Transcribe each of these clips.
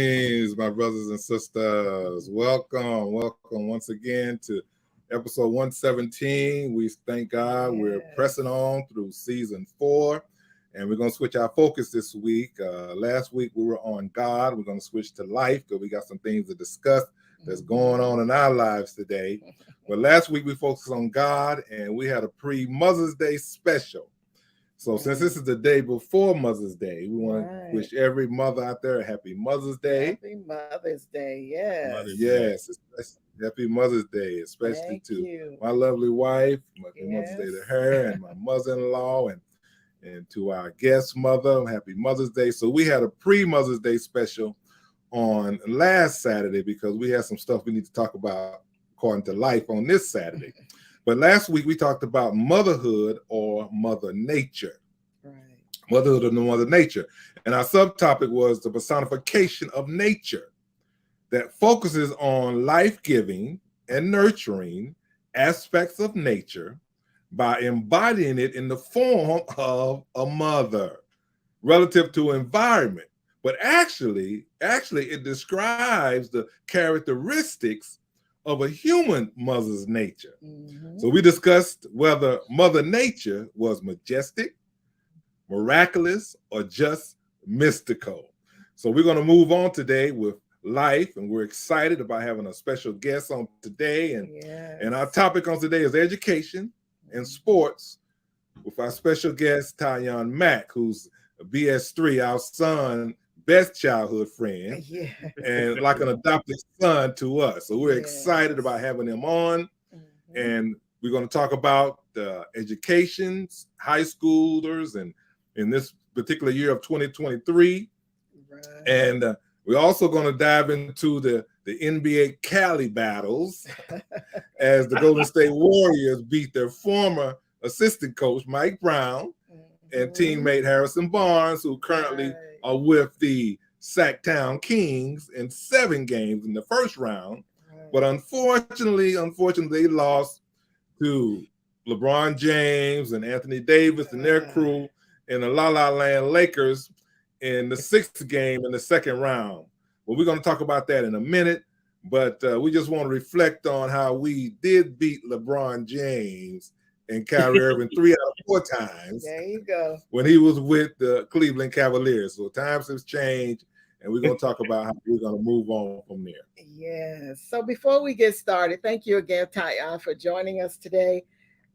Greetings, my brothers and sisters. Welcome once again to episode 117. We thank God we're pressing on through season 4, and we're going to switch our focus this week. Last week we were on God. We're going to switch to life because we got some things to discuss that's going on in our lives today. But last week we focused on God, and we had a pre-Mother's Day special. So since this is the day before Mother's Day, we want to wish every mother out there a happy Mother's Day. Happy Mother's Day, yes. Yes, happy Mother's Day, especially to my lovely wife. Happy Mother's Day to her and my mother-in-law and to our guest mother. Happy Mother's Day. So we had a pre-Mother's Day special on last Saturday because we had some stuff we need to talk about according to life on this Saturday. But last week we talked about motherhood or Mother Nature. Right. Motherhood or Mother Nature. And our subtopic was the personification of nature that focuses on life-giving and nurturing aspects of nature by embodying it in the form of a mother relative to environment. But actually it describes the characteristics of a human mother's nature. Mm-hmm. So we discussed whether Mother Nature was majestic, miraculous, or just mystical. So we're going to move on today with life, and we're excited about having a special guest on today. And our topic on today is education and sports with our special guest, Tyon Mack, who's a BS3, our son, best childhood friend, and like an adopted son to us. So we're excited about having him on, and we're going to talk about education, high schoolers, and in this particular year of 2023. Right. And we're also going to dive into the NBA Cali battles as the Golden State Warriors beat their former assistant coach, Mike Brown, and teammate Harrison Barnes, who currently are with the Sacktown Kings in 7 games in the first round. But unfortunately, they lost to LeBron James and Anthony Davis and their crew and the La La Land Lakers in the 6th game in the second round. Well, we're going to talk about that in a minute, but we just want to reflect on how we did beat LeBron James and Kyrie Irving 3 out of 4 times. There you go. When he was with the Cleveland Cavaliers. So times have changed, and we're going to talk about how we're going to move on from there. Yes. So before we get started, thank you again, Tyon, for joining us today.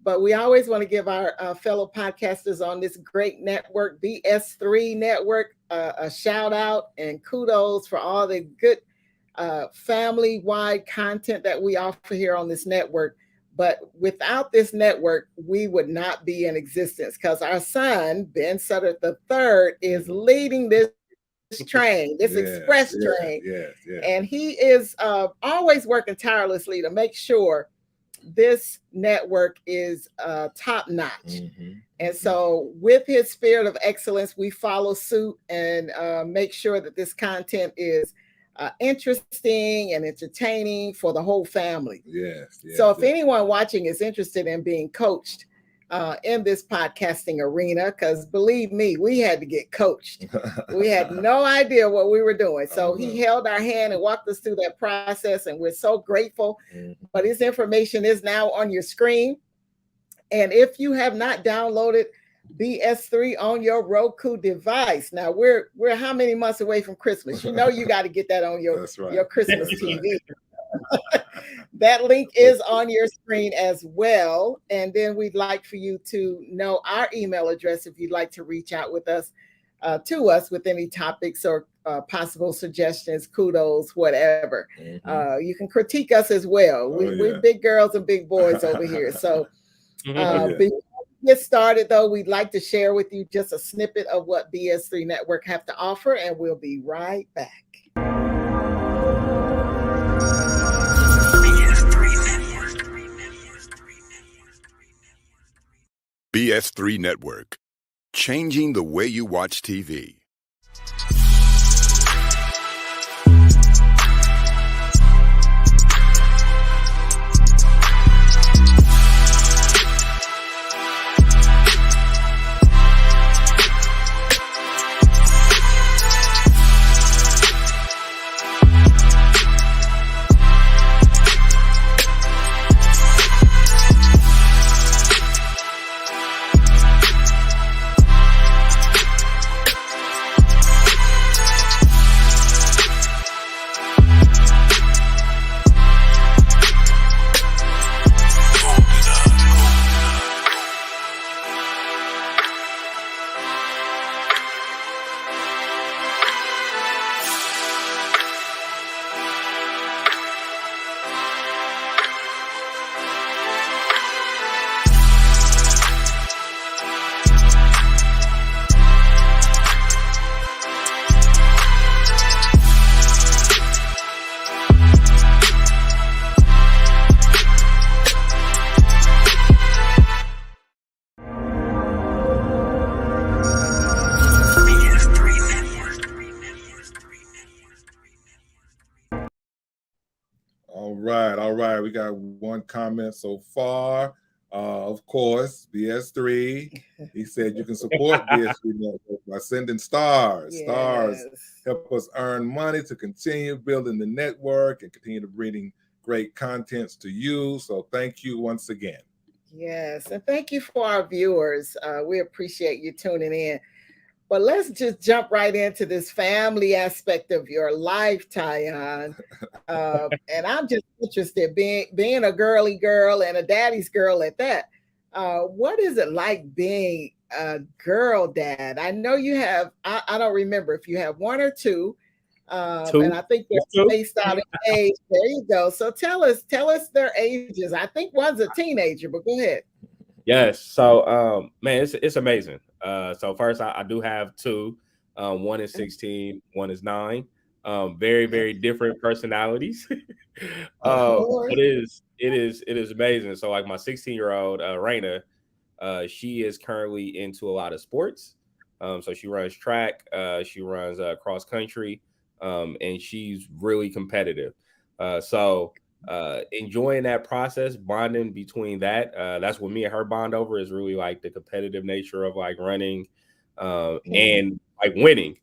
But we always want to give our fellow podcasters on this great network, BS3 Network, a shout out and kudos for all the good family-wide content that we offer here on this network. But without this network, we would not be in existence because our son, Ben Sutter III, is leading this train, this express train. And he is always working tirelessly to make sure this network is top-notch. Mm-hmm. And so with his spirit of excellence, we follow suit and make sure that this content is interesting and entertaining for the whole family. So if anyone watching is interested in being coached in this podcasting arena, because believe me, we had to get coached. We had no idea what we were doing. So he held our hand and walked us through that process, and we're so grateful. But his information is now on your screen. And if you have not downloaded BS3 on your Roku device. Now we're how many months away from Christmas? You know you got to get that on your Christmas TV. That link is on your screen as well. And then we'd like for you to know our email address if you'd like to reach out with us to us with any topics or possible suggestions, kudos, whatever. You can critique us as well. We're big girls and big boys over here. So before we get started, though, we'd like to share with you just a snippet of what BS3 Network have to offer, and we'll be right back. BS3 Network, changing the way you watch TV. right. We got one comment so far. Of course, BS3. He said you can support BS3 Network by sending stars. Yes. Stars help us earn money to continue building the network and continue to bring great contents to you. So thank you once again. Yes, and thank you for our viewers. We appreciate you tuning in. But let's just jump right into this family aspect of your life, Tyon. And I'm just interested, being a girly girl and a daddy's girl at that. What is it like being a girl dad? I know you have, I don't remember if you have one or two. And I think they're based out of age. There you go. So tell us their ages. I think one's a teenager, but go ahead. Yes. So, man, it's amazing. So first, I do have two. One is 16, one is 9. Very, very different personalities. It is amazing. So, like my 16-year-old Raina, she is currently into a lot of sports. So she runs track, she runs cross country, and she's really competitive. So enjoying that process, bonding between that. That's what me and her bond over, is really like the competitive nature of like running and like winning.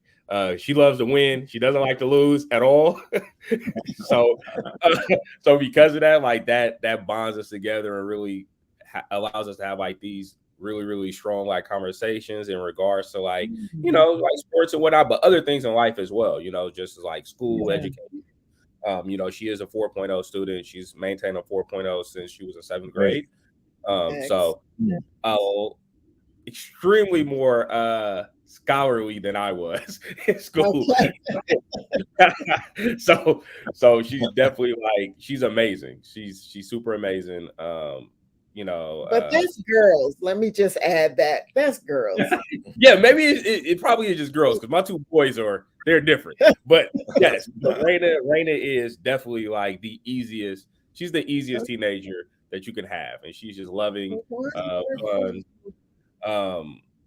She loves to win. She doesn't like to lose at all. So because of that, like that bonds us together and really allows us to have like these really, really strong like conversations in regards to like, like sports and whatnot, but other things in life as well, just like school education. She is a 4.0 student. She's maintained a 4.0 since she was in 7th grade. So extremely more scholarly than I was in school. Okay. So she's definitely like, she's amazing. She's super amazing. But that's girls. Let me just add that. That's girls. Yeah, maybe it probably is just girls, because my two boys they're different. But yes, Raina is definitely like the easiest. She's the easiest teenager that you can have, and she's just loving, fun.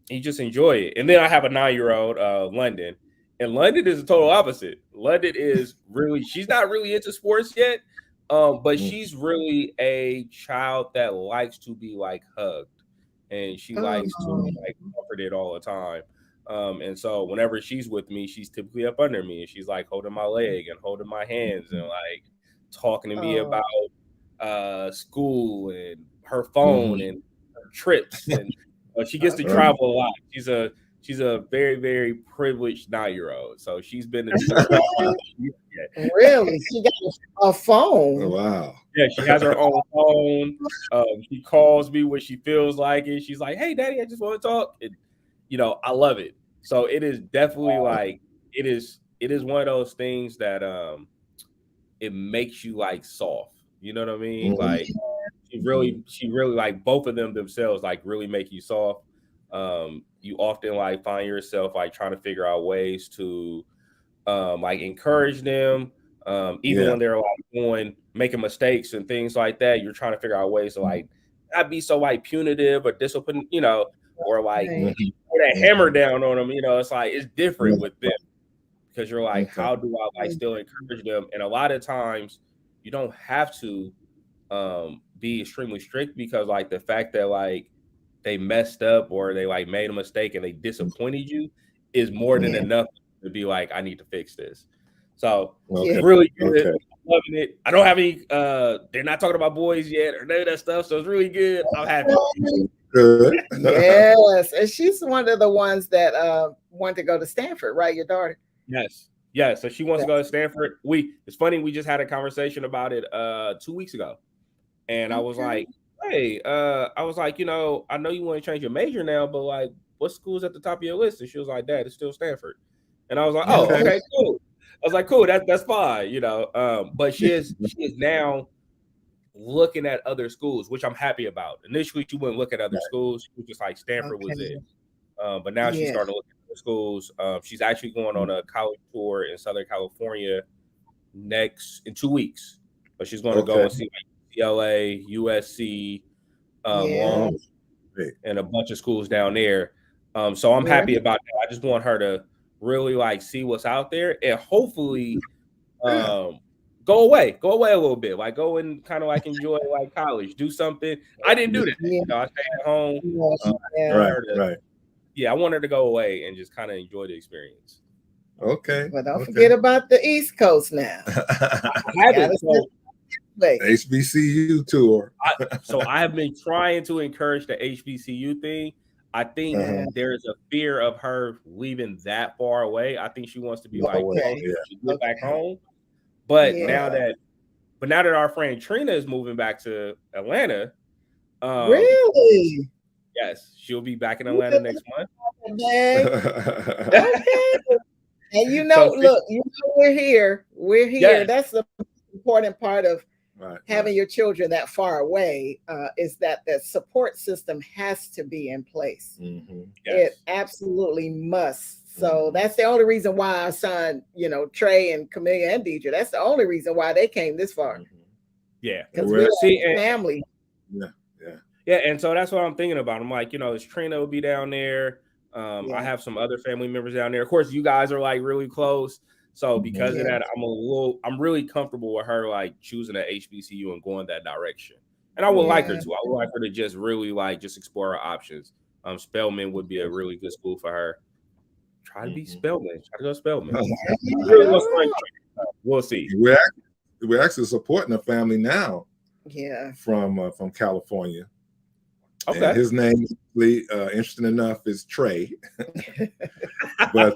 You just enjoy it. And then I have a 9-year-old, London, and London is the total opposite. London is really, she's not really into sports yet. But she's really a child that likes to be like hugged, and she likes to be like comforted all the time. And so whenever she's with me, she's typically up under me, and she's like holding my leg and holding my hands and like talking to me about school and her phone and her trips, and she gets to travel a lot. She's a very, very privileged 9-year-old. So she's been to Really? She got a phone. Oh, wow. Yeah, she has her own phone. She calls me when she feels like it. She's like, "Hey, Daddy, I just want to talk." And, I love it. So it is definitely like, it is one of those things that it makes you like soft. You know what I mean? Like she really like, both of them themselves like really make you soft. You often like find yourself like trying to figure out ways to like encourage them, even when they're like making mistakes and things like that. You're trying to figure out ways to like not be so like punitive or discipline, or like put a hammer down on them. It's like, it's different with them, because you're like, how do I like still encourage them? And a lot of times you don't have to be extremely strict, because like the fact that like they messed up or they like made a mistake and they disappointed you is more than enough to be like, I need to fix this. So really good. Loving it. I don't have any they're not talking about boys yet or none of that stuff, so it's really good. I'm happy. Good. Yes. And she's one of the ones that want to go to Stanford, right? Your daughter. Yes. So she wants to go to Stanford. It's funny, we just had a conversation about it 2 weeks ago. And I was like, hey, I was like, I know you want to change your major now, but like, what school's at the top of your list? And she was like, Dad, it's still Stanford. And I was like, oh, okay, cool. I was like, cool, that's fine, but she is now looking at other schools, which I'm happy about. Initially, she wouldn't look at other schools. She was just like, Stanford was it. But now she's starting to look at other schools. She's actually going on a college tour in Southern California in 2 weeks. But she's going to go and see like UCLA, USC, Long, and a bunch of schools down there. So I'm happy about that. I just want her to really like see what's out there, and hopefully go away a little bit, like go and kind of like enjoy like college, do something. I didn't do that. Yeah. You know, I stayed at home. Right. Yeah, I want her to go away and just kind of enjoy the experience. Okay. But don't forget about the East Coast now. I haven't. HBCU tour. So I have been trying to encourage the HBCU thing. I think there's a fear of her leaving that far away. I think she wants to be she get back home. But now that our friend Trina is moving back to Atlanta, really? Yes, she'll be back in Atlanta next month. Okay. And you know, look, we're here. We're here. Yes. That's the important part of having your children that far away, is that the support system has to be in place. Mm-hmm. Yes. It absolutely must. So that's the only reason why our son, you know, Trey and Camellia and Deidre, that's the only reason why they came this far. Yeah. Because we're a family. Yeah, and so that's what I'm thinking about. I'm like, you know, Trina will be down there. I have some other family members down there. Of course, you guys are like really close. So because of that, I'm really comfortable with her like choosing an HBCU and going that direction. And I would like her to. I would like her to just really like just explore her options. Spelman would be a really good school for her. Try to be Spelman. Try to go Spelman. We'll see. We're actually supporting a family now. Yeah. From California. Okay. And his name, interesting enough, is Trey. But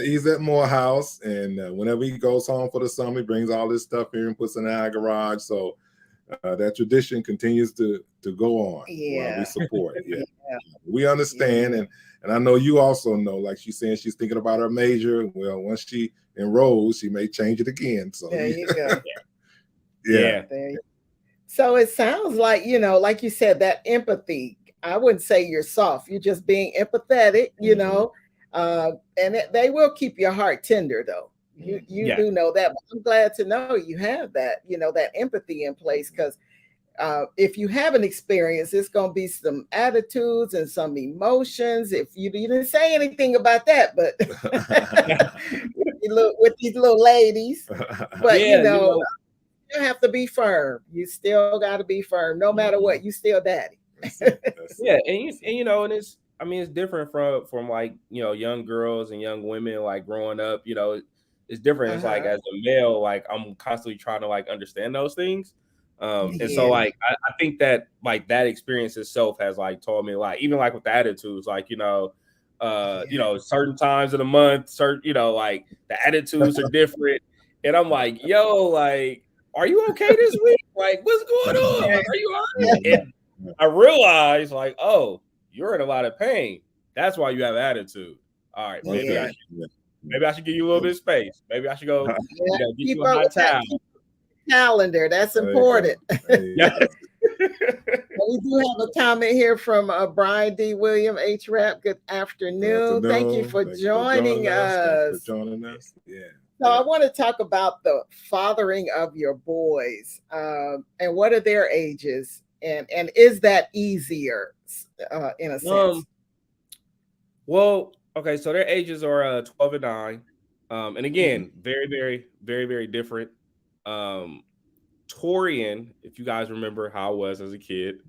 he's at Morehouse, and whenever he goes home for the summer, he brings all this stuff here and puts it in our garage. So that tradition continues to go on. Yeah, we support it. Yeah. We understand, and I know you also know. Like she's saying, she's thinking about her major. Well, once she enrolls, she may change it again. So there you go. Yeah. There you go. So it sounds like, you know, like you said, that empathy. I wouldn't say you're soft. You're just being empathetic, you know, and they will keep your heart tender, though. You do know that. But I'm glad to know you have that, you know, that empathy in place, because if you haven't experienced, it's going to be some attitudes and some emotions. If you didn't say anything about that, but with these little ladies, but you know, you have to be firm. You still got to be firm, no matter what. You still daddy. Yeah, and you know, and it's different from like, you know, young girls and young women like growing up. You know, it's different. It's like as a male, like I'm constantly trying to like understand those things. And so like I think that like that experience itself has like taught me like, even like with the attitudes, like you know, certain times of the month, certain, you know, like the attitudes are different, and I'm like, yo, like, are you okay this week? Like, what's going on? Like, are you all right? And I realized, like, oh, you're in a lot of pain. That's why you have attitude. All right, maybe I should give you a little bit of space. Maybe I should go get you a hot towel. Calendar. That's important. Yeah. We do have a comment here from Brian D. William H. Rap. Good afternoon. Thank you for joining us. Yeah. So I want to talk about the fathering of your boys, and what are their ages, and is that easier in a sense? Well, okay, so their ages are 12 and 9, and again, very, very, very, very different. Torian, if you guys remember how I was as a kid,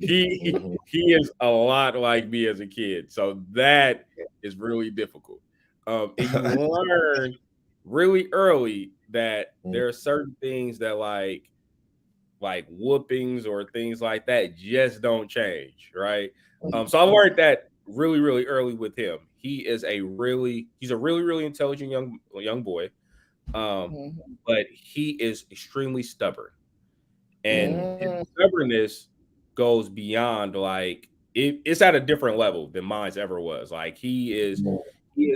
he is a lot like me as a kid, so that is really difficult. And you learn really early that there are certain things that like whoopings or things like that just don't change, right? So I learned that really, really early with him. He's a really, really intelligent young boy, but he is extremely stubborn, and his stubbornness goes beyond like it's at a different level than mine's ever was. Like he is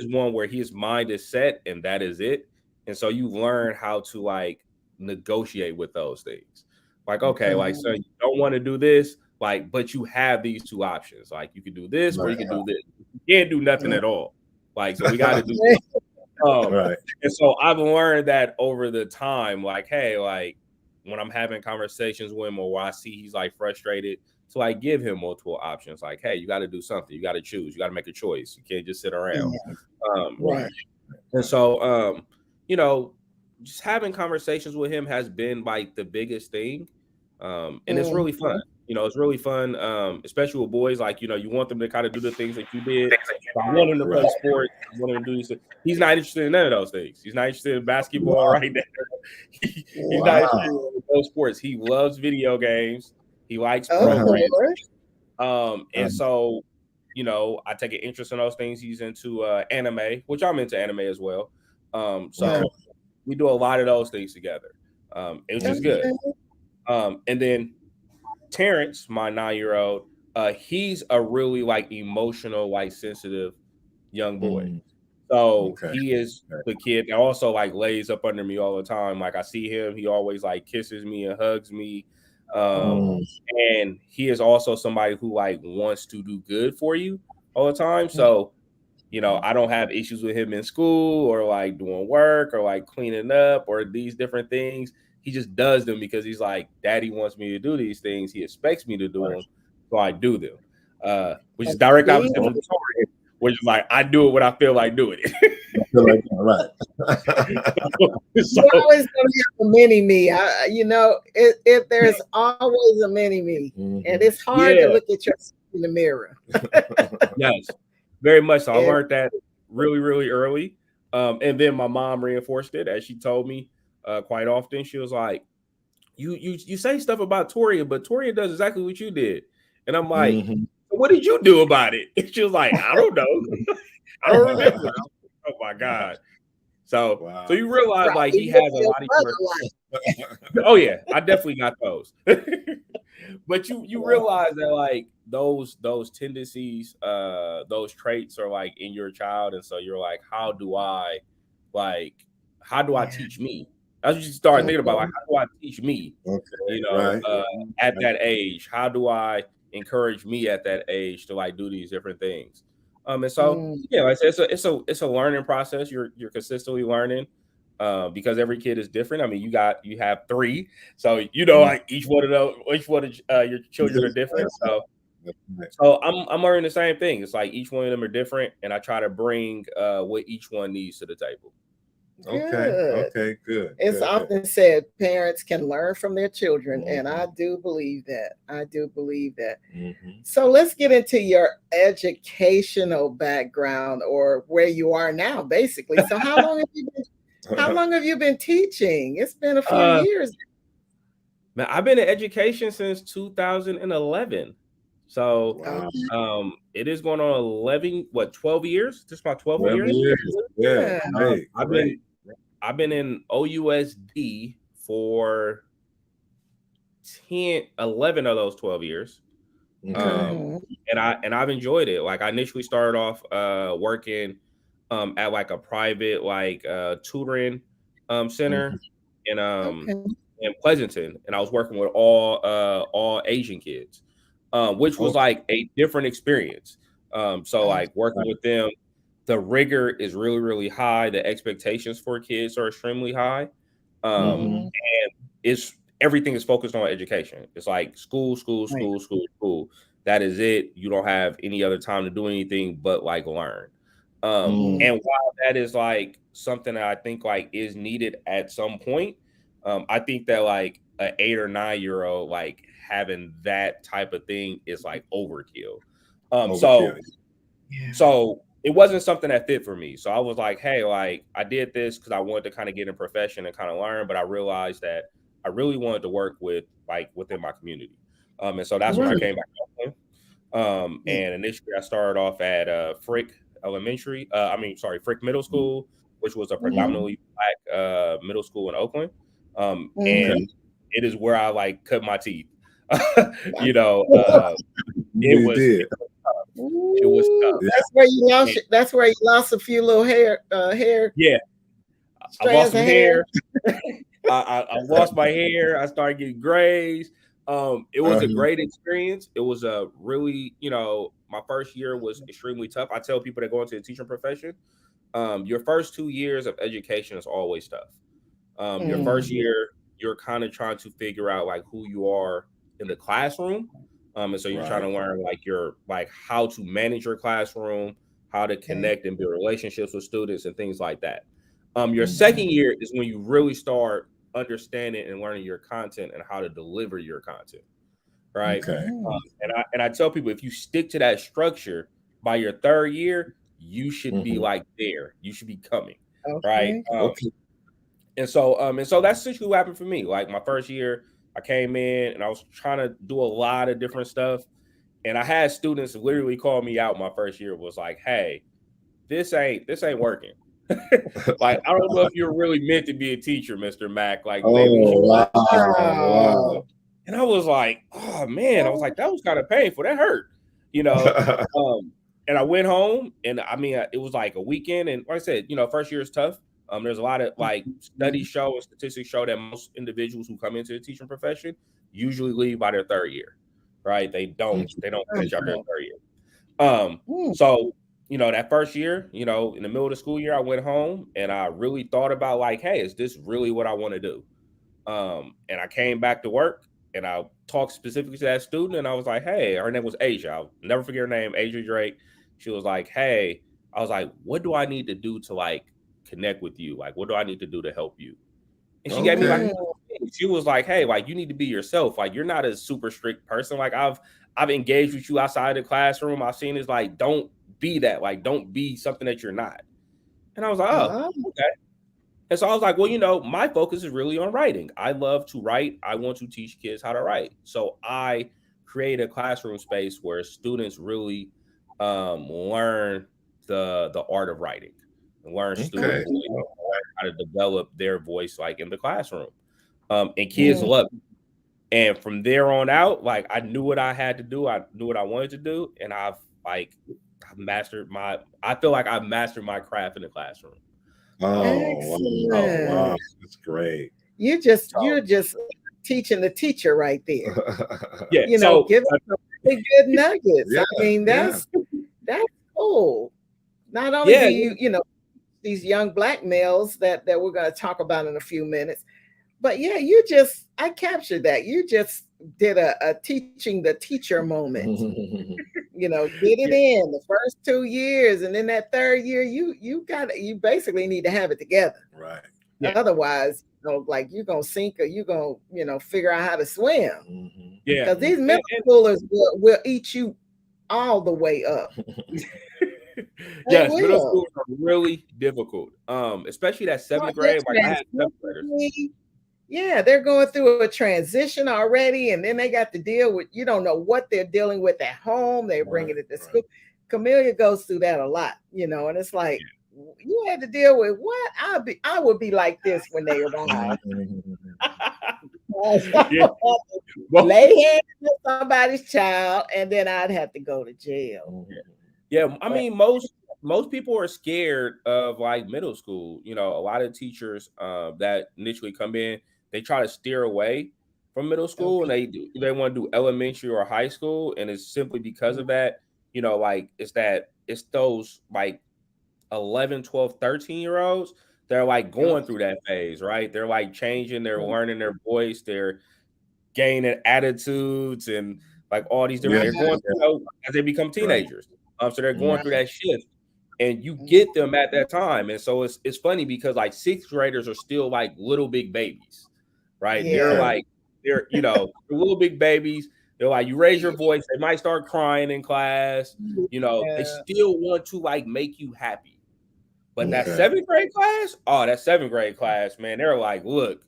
one where his mind is set and that is it. And so you learn how to like negotiate with those things. Like, okay, like, so you don't want to do this, like, but you have these two options. Like you can do this or you can do this. You can't do nothing at all. Like, so we got to do this. And so I've learned that over the time, like, hey, like when I'm having conversations with him or when I see he's like frustrated, so I give him multiple options. Like, hey, you got to do something. You got to choose. You got to make a choice. You can't just sit around. And so, you know, just having conversations with him has been like the biggest thing. And it's really fun. It's really fun, especially with boys. Like, you want them to kind of do the things that you did. So I want him to play sports. I want him to do these things. He's not interested in none of those things. He's not interested in basketball right now. He's not interested in those sports. He loves video games. He likes programming. And so, I take an interest in those things. He's into anime, which I'm into anime as well. So we do a lot of those things together. It was just good. And then Terrence, my 9-year-old, he's a really like emotional, like sensitive young boy. So he is the kid that also like lays up under me all the time. Like I see him, he always like kisses me and hugs me. And he is also somebody who like wants to do good for you all the time. So, I don't have issues with him in school or like doing work or like cleaning up or these different things. He just does them because he's like, Daddy wants me to do these things. He expects me to do them, so I do them. Which is direct opposite from Tori, which is like I do it when I feel like doing it. Right. You're always gonna have a mini me. If there's always a mini me, and it's hard to look at yourself in the mirror. Yes, very much so. I learned that really, really early, and then my mom reinforced it as she told me. Quite often, she was like, "You say stuff about Toria, but Toria does exactly what you did." And I'm like, "What did you do about it?" And she was like, "I don't know. I don't remember." Oh my God! So you realize like he has a lot of. Oh yeah, I definitely got those. But you realize that like those tendencies, those traits are like in your child, and so you're like, how do I teach me? That's what you start thinking about. Like, how do I teach me? At that age, how do I encourage me at that age to like do these different things? And so it's a learning process. You're consistently learning because every kid is different. I mean, you have 3, so like each one of your children are different. So I'm learning the same thing. It's like each one of them are different, and I try to bring what each one needs to the table. Okay, good. It's often said parents can learn from their children, and I do believe that. So let's get into your educational background or where you are now, basically. So how long have you been teaching? It's been a few years. Man, I've been in education since 2011. So it is going on 12 years? Just about 12 years. Yeah. I've been in OUSD for 11 of those 12 years. And I've enjoyed it. Like I initially started off working at like a private like tutoring center in Pleasanton, and I was working with all Asian kids, which was like a different experience. So like working with them, the rigor is really, really high. The expectations for kids are extremely high. And everything is focused on education. It's like school. That is it. You don't have any other time to do anything but like learn. And while that is like something that I think like is needed at some point, I think that like an 8 or 9-year-old like having that type of thing is like overkill. So it wasn't something that fit for me. So I was like, hey, like I did this because I wanted to kind of get in profession and kind of learn, but I realized that I really wanted to work with like within my community. And so that's when I came back. And initially I started off at Frick Middle School, which was a predominantly Black middle school in Oakland. And it is where I like cut my teeth. It was tough. That's where you lost a few little hair. Yeah, I lost some hair. I lost my hair. I started getting grays. It was a great experience. It was a really, my first year was extremely tough. I tell people that go into the teaching profession, your first 2 years of education is always tough. Your first year, you're kind of trying to figure out like who you are in the classroom. And so you're trying to learn like how to manage your classroom, how to connect and build relationships with students and things like that. Your second year is when you really start understanding and learning your content and how to deliver your content, right? Okay. And I tell people, if you stick to that structure by your third year, you should be like there. You should be coming, right? Okay. And so that's essentially what happened for me. Like my first year, I came in and I was trying to do a lot of different stuff, and I had students literally call me out. My first year was like, "Hey, this ain't working." Like, I don't know if you're really meant to be a teacher, Mr. Mac. Like, maybe. Wow. And I was like, oh man, I was like, that was kind of painful. That hurt, you know. And I went home, and I mean, it was like a weekend, and like I said, first year is tough. There's a lot of like studies show and statistics show that most individuals who come into the teaching profession usually leave by their third year, right? They don't finish out their third year. So that first year, in the middle of the school year, I went home and I really thought about like, hey, is this really what I want to do? And I came back to work and I talked specifically to that student, and I was like, hey, her name was Asia. I'll never forget her name, Asia Drake. She was like, hey, I was like, what do I need to do to like connect with you? Like, what do I need to do to help you? And she gave me like, she was like, hey, like, you need to be yourself. Like, you're not a super strict person. Like, I've engaged with you outside the classroom. I've seen is like, don't be that. Like, don't be something that you're not. And I was like, oh, okay. And so I was like, well, my focus is really on writing. I love to write. I want to teach kids how to write. So I create a classroom space where students really learn the art of writing and learn students how to develop their voice like in the classroom. And kids love it. And from there on out, like I knew what I had to do. I knew what I wanted to do. And I feel like I've mastered my craft in the classroom. Wow. That's great. You're just teaching the teacher right there. Yeah, give us some really good nuggets. Yeah, I mean, that's cool. Not only do you these young black males that we're going to talk about in a few minutes, but yeah, I captured that. You just did a teaching the teacher moment. Get it in the first 2 years, and then that third year, you basically need to have it together. Right. Yeah. Otherwise, like you're gonna sink or you're gonna figure out how to swim. Yeah. Because these middle schoolers will eat you all the way up. Yes, middle schools are really difficult. Especially that seventh grade. Like I had seventh graders. Yeah, they're going through a transition already, and then they got to deal with, you don't know what they're dealing with at home. They're bringing it to school. Camellia goes through that a lot, and it's like, you had to deal with what? I would be like this when they arrive. Lay hands on somebody's child, and then I'd have to go to jail. Yeah, I mean, most people are scared of like middle school. A lot of teachers that initially come in, they try to steer away from middle school, and they want to do elementary or high school, and it's simply because of that. Like it's those like 11, 12, 13-year-olds. They're like going through that phase, right? They're like changing, they're learning their voice, they're gaining attitudes and like all these different. They're going through as they become teenagers. So they're going through that shift. And you get them at that time. And so it's funny because like sixth graders are still like little big babies, right? Yeah. They're little big babies. They're like, you raise your voice, they might start crying in class. They still want to like make you happy. But that seventh grade class, man, they're like, look,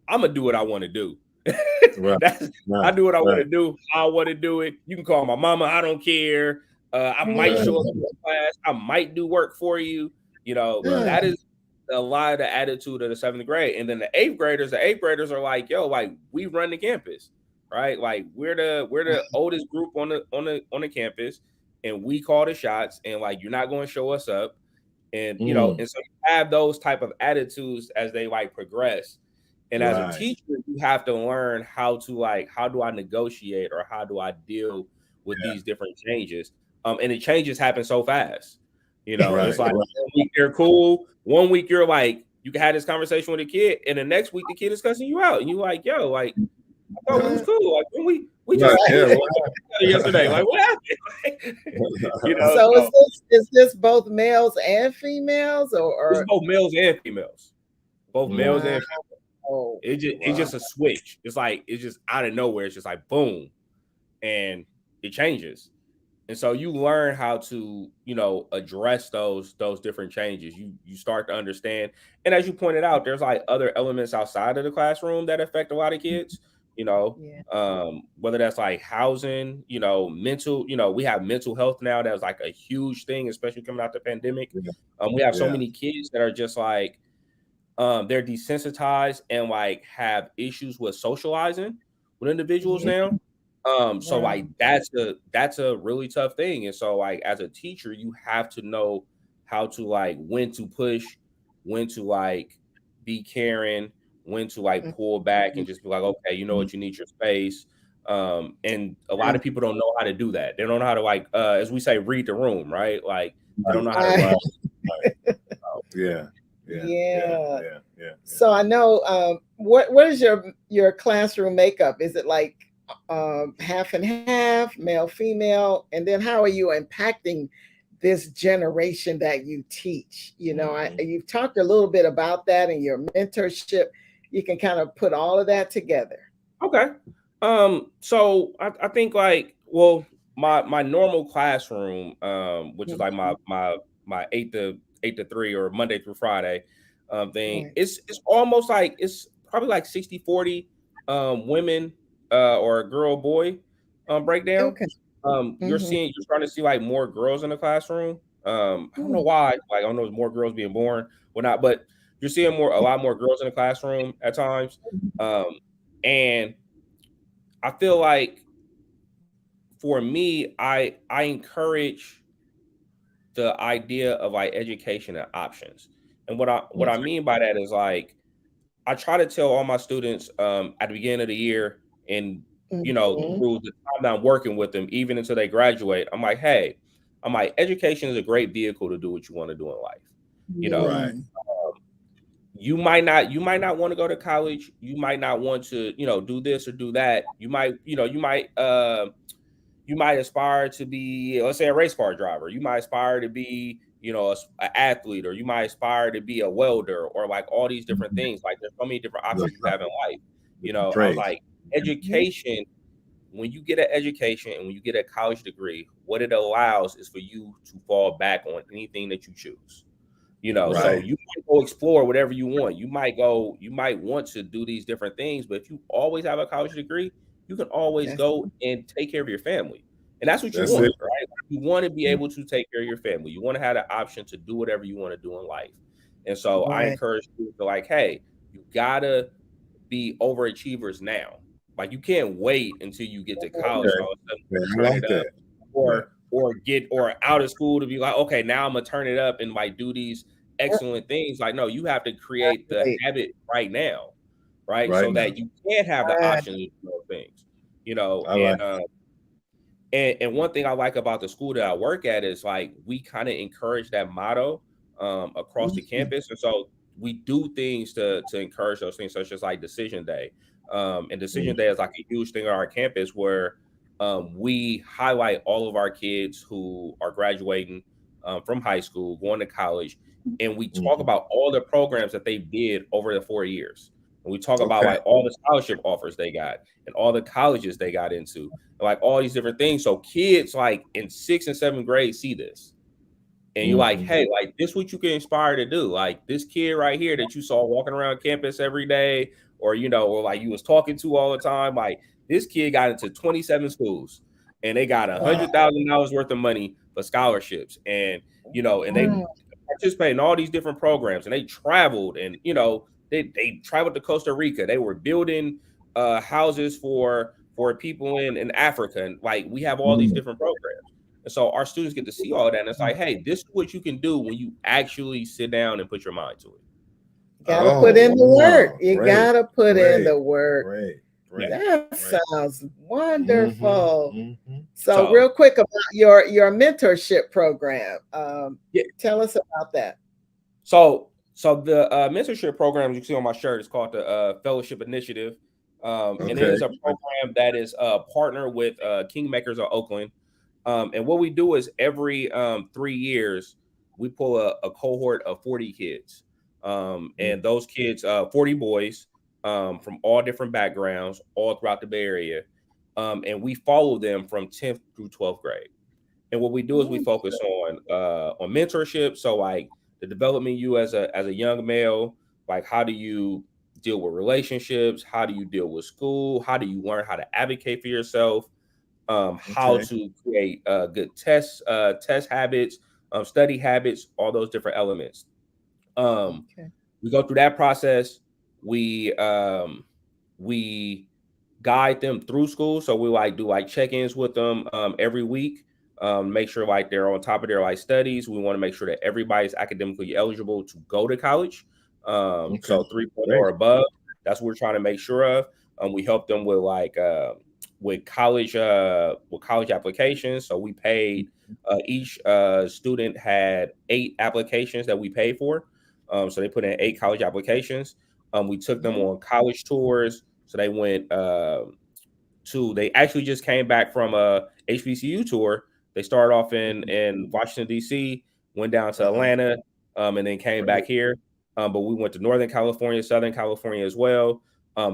I'm gonna do what I want to do. I do what I want to do. I want to do it. You can call my mama, I don't care. I might show up in class. I might do work for you. That is a lot of the attitude of the seventh grade. And then the eighth graders are like, yo, like we run the campus, right? Like we're the oldest group on the campus, and we call the shots. And like you're not going to show us up, and and so you have those type of attitudes as they like progress. And as a teacher, you have to learn how do I negotiate or how do I deal with these different changes. And the changes happen so fast. It's like 1 week they're cool. 1 week you're like, you can have this conversation with a kid, and the next week the kid is cussing you out. And you're like, yo, like, I Oh, it was cool. Like when we Right, just yeah, yesterday. Like what happened? You know. So is this both males and females, It's or both males and females. Both males and wow. it's just a switch. It's like it's just out of nowhere. It's just like boom, and it changes. And so you learn how to, you know, address those different changes. You start to understand. And as you pointed out, there's like other elements outside of the classroom that affect a lot of kids, you know, whether that's like housing, you know, mental, you know, we have mental health now. That's like a huge thing, especially coming out the pandemic. We have so many kids that are just like, they're desensitized and like have issues with socializing with individuals now. So like that's a really tough thing. And so like as a teacher, you have to know how to like when to push, when to like be caring, when to like pull back and just be like, okay, you know what, you need your space. And a lot of people don't know how to do that. They don't know how to like as we say, read the room, right? Like they don't know how to read. Yeah. So I know what is your classroom makeup? Is it like half and half, male, female? And then how are you impacting this generation that you teach? You know, you've talked a little bit about that in your mentorship. You can kind of put all of that together. Okay. So I think like, well, my normal classroom, which is like my 8 to 3 or Monday through Friday thing, it's almost like it's probably like 60-40 women or girl boy breakdown. Okay. You're starting to see like more girls in the classroom. I don't know why, like I don't know, more girls being born or not, but you're seeing a lot more girls in the classroom at times. And I feel like for me, I encourage the idea of like education and options. And what I mean by that is like I try to tell all my students at the beginning of the year and you know through the time that I'm working with them, even until they graduate, I'm like, hey, education is a great vehicle to do what you want to do in life. You know, you might not want to go to college. You might not want to, you know, do this or do that. You might aspire to be, let's say, a race car driver. You might aspire to be, you know, an athlete, or you might aspire to be a welder, or like all these different things. Like there's so many different options you have in life. You know, I was like, education, when you get an education and when you get a college degree, what it allows is for you to fall back on anything that you choose. You know, so you might go explore whatever you want. You might want to do these different things, but if you always have a college degree, you can always go and take care of your family. And that's what you want, right? You want to be able to take care of your family. You want to have the option to do whatever you want to do in life. And so I encourage people to like, hey, you gotta be overachievers now. Like you can't wait until you get to college or out of school to be like, okay, now I'm gonna turn it up and like do these excellent things. Like, no, you have to create the habit right now, right? So that you can have the option to do those things, you know. And one thing I like about the school that I work at is like we kind of encourage that motto across the campus, and so we do things to encourage those things, such as like decision day. And decision day is like a huge thing on our campus where we highlight all of our kids who are graduating from high school, going to college, and we talk about all the programs that they did over the 4 years. And we talk about like all the scholarship offers they got and all the colleges they got into, and like all these different things. So kids like in 6th and 7th grade see this. And you're like, hey, like this what you can inspire to do. Like this kid right here that you saw walking around campus every day, or you know, or like you was talking to all the time, like this kid got into 27 schools and they got $100,000 worth of money for scholarships. And you know, and they participate in all these different programs, and they traveled, and you know, they traveled to Costa Rica. They were building houses for people in Africa. And like we have all these different programs. And so our students get to see all of that. And it's like, hey, this is what you can do when you actually sit down and put your mind to it. Gotta put in the work. You gotta put in the work. That sounds wonderful. So real quick about your mentorship program. Tell us about that. So the mentorship program you see on my shirt is called the Fellowship Initiative. And it is a program that is partnered with Kingmakers of Oakland. And what we do is every 3 years, we pull a cohort of 40 kids. And those kids, 40 boys from all different backgrounds, all throughout the Bay Area. And we follow them from 10th through 12th grade. And what we do is we focus on mentorship. So like the development you as a young male, like how do you deal with relationships? How do you deal with school? How do you learn how to advocate for yourself? How to create good test habits, study habits, all those different elements. We go through that process. We guide them through school. So we like do like check-ins with them every week. Make sure like they're on top of their like studies. We want to make sure that everybody's academically eligible to go to college. So 3.0 or above. That's what we're trying to make sure of. We help them with like with college applications. So we paid each student had 8 applications that we paid for. So they put in 8 college applications. We took them on college tours. So they went they actually just came back from a HBCU tour. They started off in Washington, D.C., went down to Atlanta, and then came back here. But we went to Northern California, Southern California as well.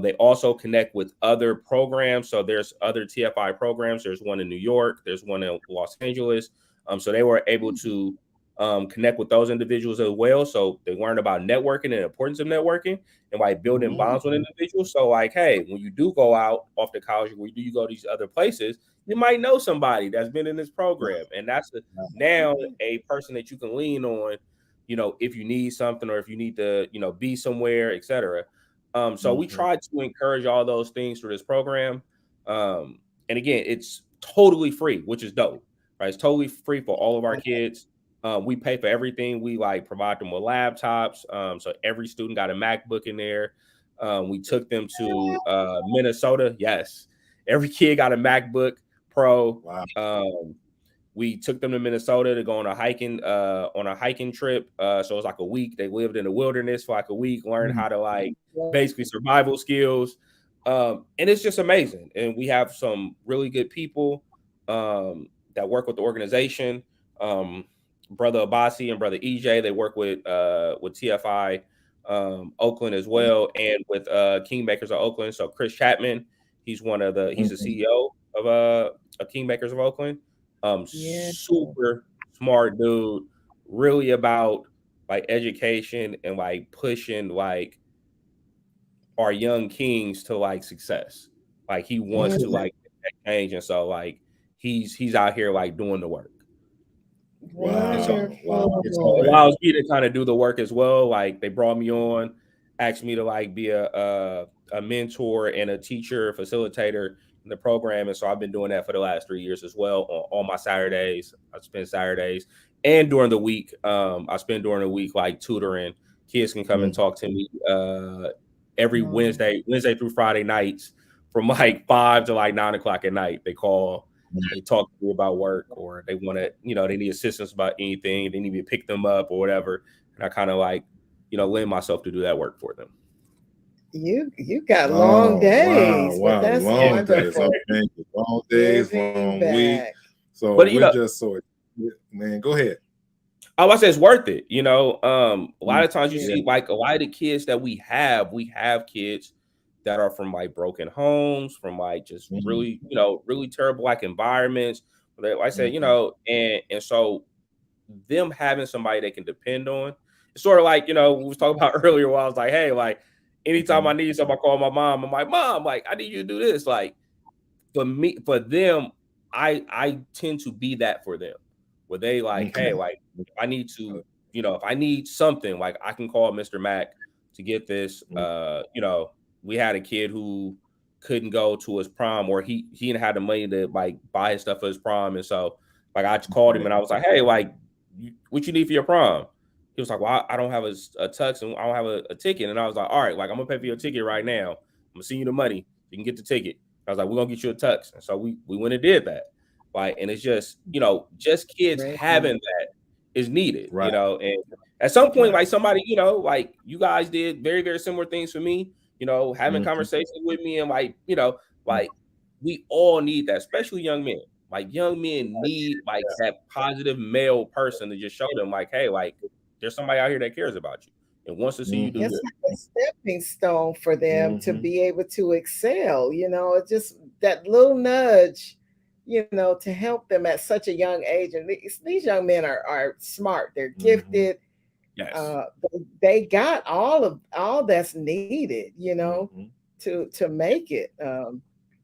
They also connect with other programs. So there's other TFI programs. There's one in New York. There's one in Los Angeles. So they were able to connect with those individuals as well. So they learned about networking and the importance of networking and like building bonds with individuals. So like, hey, when you do go out off to college, when you go to these other places, you might know somebody that's been in this program. And that's now a person that you can lean on, you know, if you need something or if you need to, you know, be somewhere, etc. So we try to encourage all those things through this program. And again, it's totally free, which is dope, right? It's totally free for all of our kids. We pay for everything. We like provide them with laptops. So every student got a MacBook in there. We took them to Minnesota. Yes. Every kid got a MacBook Pro. Wow. We took them to Minnesota to go on a hiking trip. So it was like a week. They lived in the wilderness for like a week, learned how to like basically survival skills. And it's just amazing. And we have some really good people that work with the organization. Brother Abasi and Brother EJ, they work with TFI Oakland as well, and with Kingmakers of Oakland. So Chris Chapman, he's the CEO of Kingmakers of Oakland. Super smart dude, really about like education and like pushing like our young kings to like success. Like he wants to like change, and so like he's out here like doing the work. Wow. So it allows me to kind of do the work as well. Like they brought me on, asked me to like be a mentor and a teacher, facilitator in the program. And so I've been doing that for the last 3 years as well. On all my Saturdays, I spend Saturdays, and during the week, I spend during the week like tutoring. Kids can come and talk to me every Wednesday through Friday nights from like 5 to like 9 o'clock at night. They call. They talk to me about work, or they want to, you know, they need assistance about anything. They need me to pick them up or whatever. And I kind of like, you know, lend myself to do that work for them. You got long days. Wow. That's long days. Long days, long week. So we're just so, man, go ahead. I would say it's worth it. You know, a lot of times you see like a lot of the kids that we have kids that are from like broken homes, from like just really, you know, really terrible like environments. Like I said, you know, and so them having somebody they can depend on. It's sort of like, you know, we was talking about earlier where I was like, hey, like anytime I need something, I call my mom. I'm like, Mom, like I need you to do this. Like for them, I tend to be that for them. Where they like, hey, like if I need to, you know, if I need something, like I can call Mr. Mack to get this. You know, we had a kid who couldn't go to his prom, or he didn't have the money to like buy his stuff for his prom. And so like I called him and I was like, hey, like what you need for your prom? He was like, well, I don't have a tux and I don't have a ticket. And I was like, all right, like I'm gonna pay for your ticket right now. I'm gonna send you the money. You can get the ticket. I was like, we're gonna get you a tux. And so we went and did that. Like, and it's just, you know, just kids having that is needed, you know, and at some point, like somebody, you know, like you guys did very, very similar things for me. having conversations with me, and like we all need that, especially young men. Like young men need like that positive male person to just show them like, hey, like there's somebody out here that cares about you and wants to see you do It's good. like a stepping stone for them to be able to excel. It's just that little nudge, to help them at such a young age. And these young men are smart. They're gifted. Yes. They got all that's needed, to make it.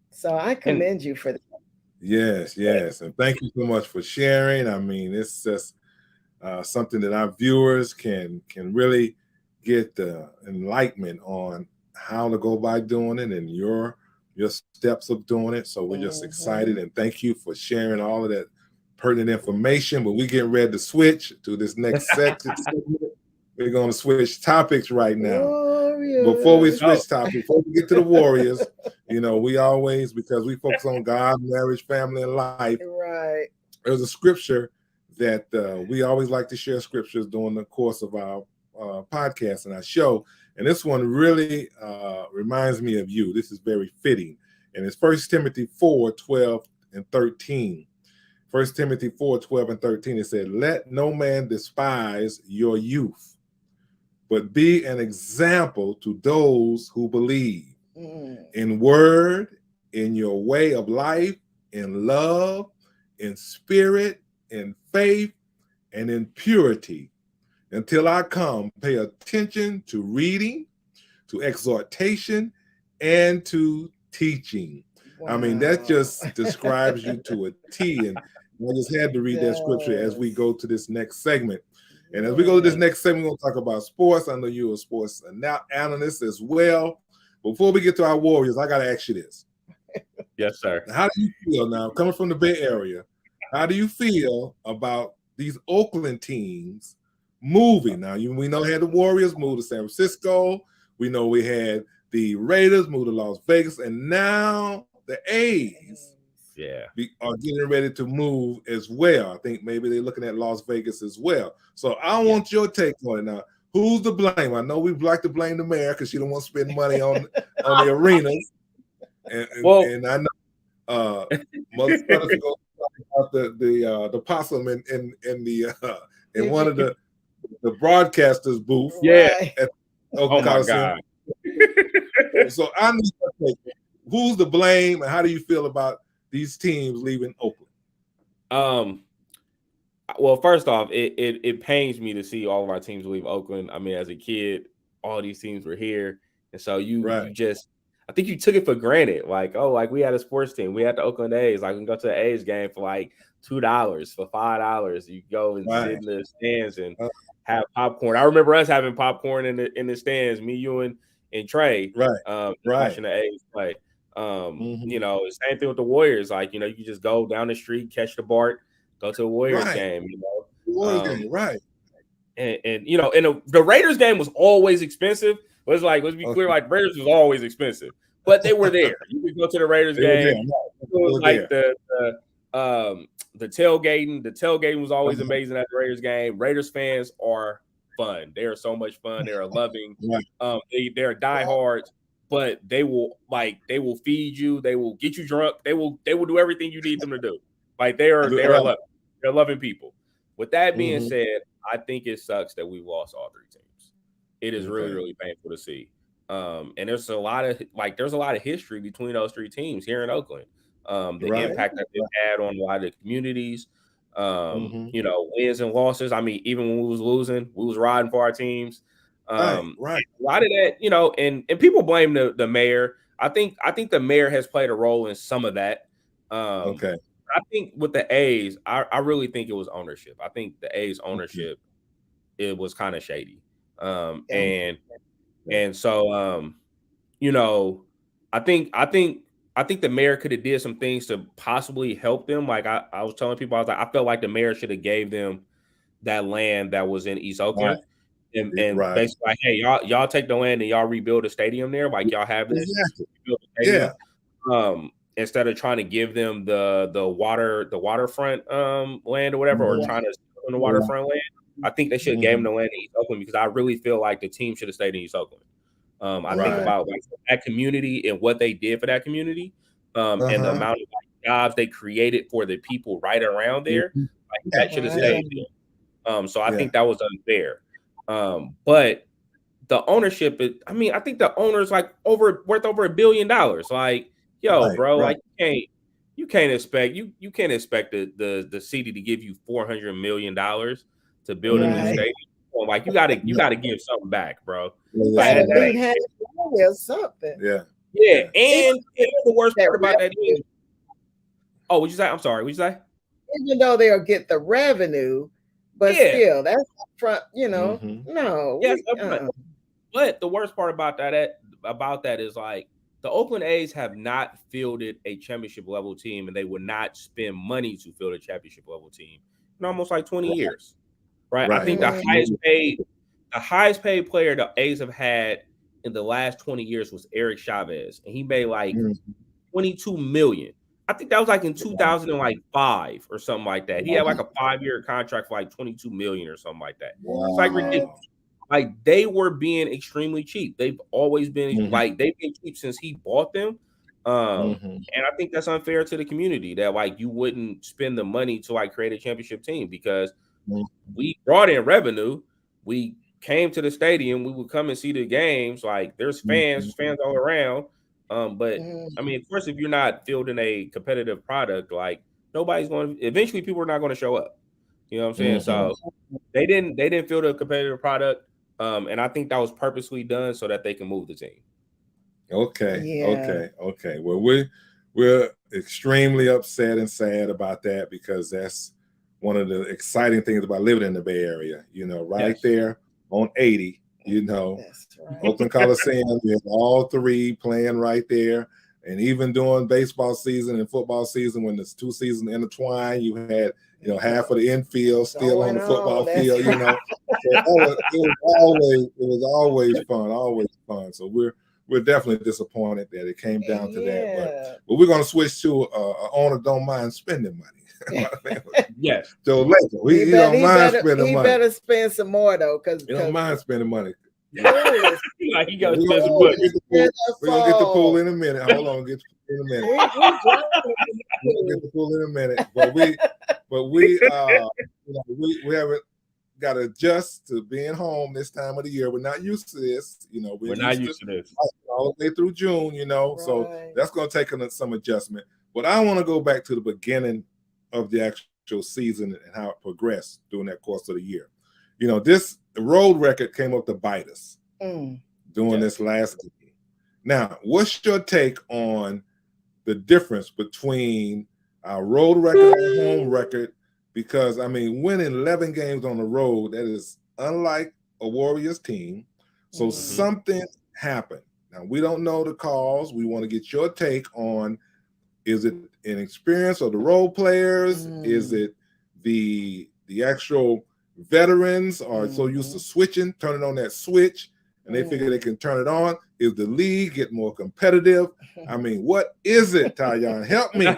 So I commend you for that. Yes, and thank you so much for sharing. I mean, it's just something that our viewers can really get the enlightenment on how to go by doing it and your steps of doing it. So we're just excited, and thank you for sharing all of that pertinent information. But we're getting ready to switch to this next section. We're going to switch topics right now. Warriors. Before we switch topics, before we get to the Warriors, we always, because we focus on God, marriage, family, and life. Right. There's a scripture that we always like to share scriptures during the course of our podcast and our show. And this one really reminds me of you. This is very fitting. And it's 1 Timothy 4:12 and 13. 1 Timothy 4:12 and 13. It said, "Let no man despise your youth, but be an example to those who believe in word, in your way of life, in love, in spirit, in faith, and in purity. Until I come, pay attention to reading, to exhortation, and to teaching." Wow. I mean, that just describes you to a T. And I just had to read that scripture as we go to this next segment. And as we go to this next segment, we're going to talk about sports. I know you're a sports analyst as well. Before we get to our Warriors, I got to ask you this. Yes, sir. How do you feel now, coming from the Bay Area, how do you feel about these Oakland teams moving? Now, we know we had the Warriors move to San Francisco. We know we had the Raiders move to Las Vegas. And now the A's are getting ready to move as well. I think maybe they're looking at Las Vegas as well. So I want your take on it now. Who's to blame? I know we like to blame the mayor because she don't want to spend money on the arenas. And I know Mother Sudds go about the possum in one of the broadcasters booth. At Oakland Coliseum. So I need to take it. Who's to blame, and how do you feel about these teams leaving Oakland? Well, first off, it pains me to see all of our teams leave Oakland. I mean, as a kid, all these teams were here, and so you just, I think you took it for granted. Like, we had a sports team, we had the Oakland A's. Like, we can go to the A's game for like $2, for $5. You go and sit in the stands and have popcorn. I remember us having popcorn in the stands. Me, you, and Trey, watching the A's play. Same thing with the Warriors. Like, you can just go down the street, catch the BART, go to a Warriors game. And the Raiders game was always expensive. But it's like, let's be clear, like Raiders was always expensive, but they were there. You could go to the Raiders game. It was like the tailgating. The tailgating was always amazing at the Raiders game. Raiders fans are fun. They are so much fun. They are loving. They're diehards, but they will feed you. They will get you drunk. They will do everything you need them to do. Like they are loving. They're loving people. With that being said, I think it sucks that we lost all three teams. It is really, really painful to see. And there's a lot of history between those three teams here in Oakland. The impact that they've had on a lot of the communities, wins and losses. I mean, even when we was losing, we was riding for our teams. A lot of that, and people blame the mayor. I think the mayor has played a role in some of that. I think with the A's, I really think it was ownership. I think the A's ownership, it was kind of shady. And so I think the mayor could have did some things to possibly help them. Like I was telling people, I was like, I felt like the mayor should have gave them that land that was in East Oakland. And basically like, hey, y'all take the land and y'all rebuild a stadium there. Like y'all have this. Instead of trying to give them the waterfront land or whatever, or trying to on the waterfront land, I think they should have gave them the land in East Oakland because I really feel like the team should have stayed in East Oakland. I think about like that community and what they did for that community, and the amount of jobs they created for the people right around there. Like that should have stayed there. So I think that was unfair. But the ownership is, I mean, I think the owner's like worth over $1 billion. Like, yo, bro, like you can't expect the city to give you $400 million to build a new stadium. Like you gotta give something back, bro. Like or something. Yeah. And the worst part about that is, what'd you say? I'm sorry. What'd you say? Even though they'll get the revenue, but still, that's upfront, no. Yes, but the worst part about that is like the Oakland A's have not fielded a championship level team, and they would not spend money to field a championship level team in almost like 20 years. Right? I think the highest paid player the A's have had in the last 20 years was Eric Chavez, and he made like $22 million. I think that was like in 2005 or something like that. He had like a 5-year contract for like $22 million or something like that. It's like ridiculous. Like they were being extremely cheap. They've always been like they've been cheap since he bought them. And I think that's unfair to the community that like you wouldn't spend the money to like create a championship team because we brought in revenue. We came to the stadium. We would come and see the games. Like there's fans all around. But I mean, of course, if you're not fielding a competitive product, like nobody's going to eventually people are not going to show up. You know what I'm saying? So they didn't field a competitive product. And I think that was purposely done so that they can move the team. Okay. Well, we're extremely upset and sad about that because that's one of the exciting things about living in the Bay Area. Right there on 80. Oakland Coliseum. We have all three playing right there, and even during baseball season and football season, when there's two seasons intertwined, you had half of the infield still on the football field. So it was always fun. So we're definitely disappointed that it came down to that. But we're gonna switch to an owner don't mind spending money. Yes, Joe Laker. He don't mind spending money. He better spend some more though, because he don't mind spending money. Like he gotta spend some money. We're gonna get the pool in a minute. Hold on, get the pool in a minute. We're gonna get the pool in a minute. But we haven't got to adjust to being home this time of the year. We're not used to this. We're not used to this all the way through June. So that's gonna take some adjustment. But I want to go back to the beginning of the actual season and how it progressed during that course of the year. This road record came up to bite us during this last game. Now, what's your take on the difference between our road record and home record? Because, I mean, winning 11 games on the road, that is unlike a Warriors team. So something happened. Now, we don't know the cause. We want to get your take on, is it inexperience of the role players? Is it the actual veterans are so used to turning on that switch, and they figure they can turn it on? Is the league get more competitive? I mean, what is it, Tyon? Help me.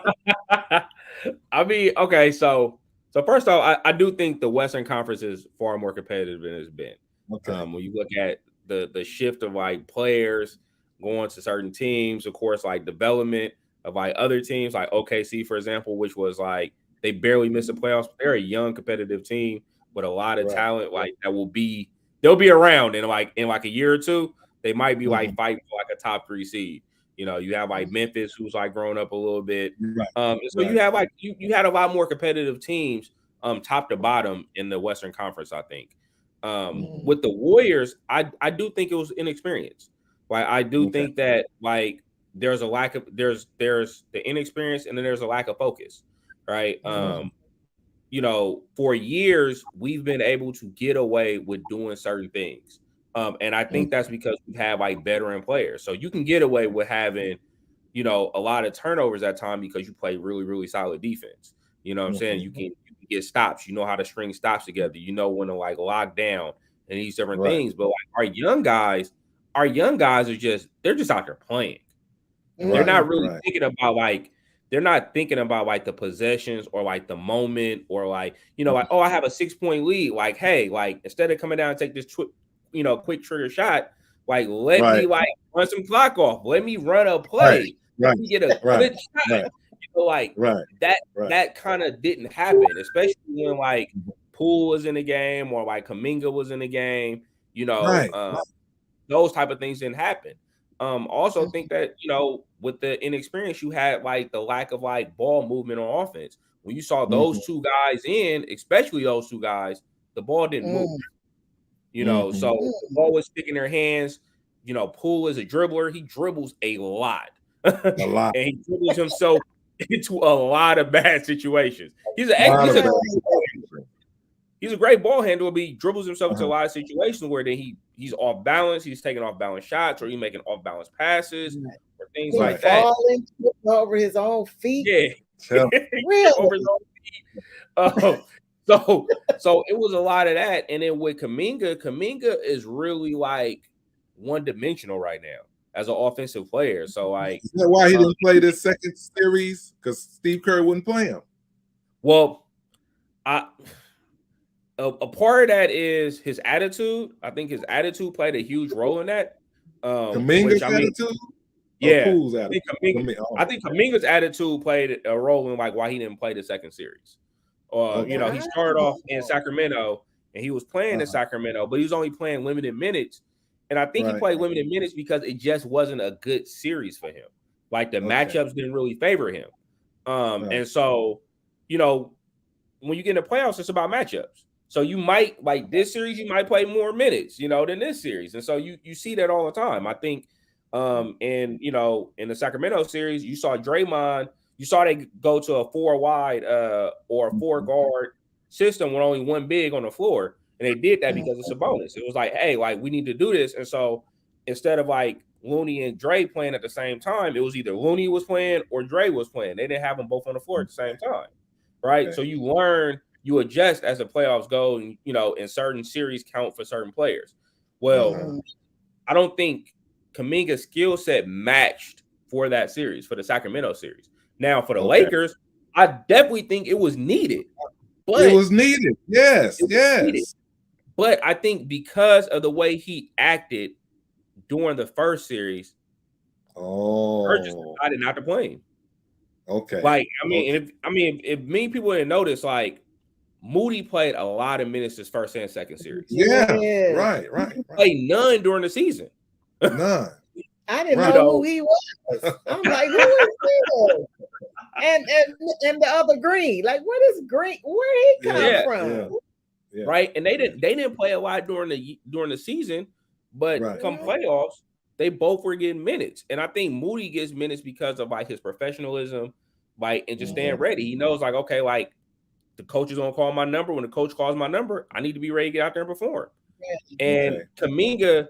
I mean, okay, so first off, I do think the Western Conference is far more competitive than it's been. Okay. When you look at the shift of like players going to certain teams, of course, like development of like other teams, like OKC, for example, which was like they barely missed the playoffs. They're a young, competitive team with a lot of talent, like they'll be around in like a year or two. They might be like fighting for like a top 3 seed. You have like Memphis, who's like growing up a little bit. So you have like you had a lot more competitive teams, top to bottom in the Western Conference. I think with the Warriors, I do think it was inexperience. Like I do think that like there's a lack of there's the inexperience, and then there's a lack of focus, right? For years, we've been able to get away with doing certain things. And I think that's because we have like veteran players. So you can get away with having, a lot of turnovers at time because you play really, really solid defense. You know what I'm saying? You can get stops. You know how to string stops together. You know when to like lock down and these different things. But like our young guys are they're just out there playing. They're not really thinking about like, they're not thinking about like the possessions or like the moment or like, like, oh, I have a 6-point lead. Like, hey, like instead of coming down and take this, quick trigger shot, Like, let me like run some clock off. Let me run a play. Let me get a good shot. You know, like that kind of didn't happen, especially when like Poole was in the game or like Kuminga was in the game. You know, those type of things didn't happen. Also think that, you know, with the inexperience, you had like the lack of like ball movement on offense. When you saw those two guys in, especially those two guys, the ball didn't move. You know, so the ball was sticking in their hands. You know, Poole is a dribbler. He dribbles a lot. And he dribbles himself into a lot of bad situations. He's a great ball handler, but he dribbles himself into a lot of situations where then he's off balance. He's taking off balance shots, or he's making off balance passes, or things like that. Falling over his own feet. Yeah, really. Over his own feet. So it was a lot of that. And then with Kuminga is really like one-dimensional right now as an offensive player. So like, is that why he didn't play this second series? Because Steve Kerr wouldn't play him. Well, a part of that is his attitude. I think his attitude played a huge role in that. Kuminga's attitude? Yeah. I think Kuminga's attitude played a role in like why he didn't play the second series. You know, he started off in Sacramento and he was playing in Sacramento, but he was only playing limited minutes. And I think he played limited minutes because it just wasn't a good series for him. Like the matchups didn't really favor him. And so, you know, when you get in the playoffs, it's about matchups. So you might, like this series, you might play more minutes, you know, than this series. And so you see that all the time. I think and you know, in the Sacramento series, you saw Draymond, you saw they go to a 4-wide or a 4-guard system with only one big on the floor. And they did that because it's a bonus. It was like, hey, like we need to do this. And so instead of like Looney and Dre playing at the same time, it was either Looney was playing or Dre was playing. They didn't have them both on the floor at the same time. Right. So you learn, you adjust as the playoffs go, and you know, in certain series count for certain players. Well, I don't think Kuminga's skill set matched for that series, for the Sacramento series. Now, for the Lakers, I definitely think it was needed. But it was needed. Yes. Needed. But I think because of the way he acted during the first series, Kerr just decided not to play him. Okay. Like, I mean, if many people didn't notice, like Moody played a lot of minutes this first and second series. Yeah. Right. He played none during the season. None. I didn't know who he was. I'm like, who is this? And the other Green, like, what is Green? Where he come from? Yeah. Right, and they didn't play a lot during the season, but come playoffs, they both were getting minutes. And I think Moody gets minutes because of like his professionalism, like, and just staying ready. He knows, like, okay, like the coach is gonna call my number. When the coach calls my number, I need to be ready to get out there and perform. And Kuminga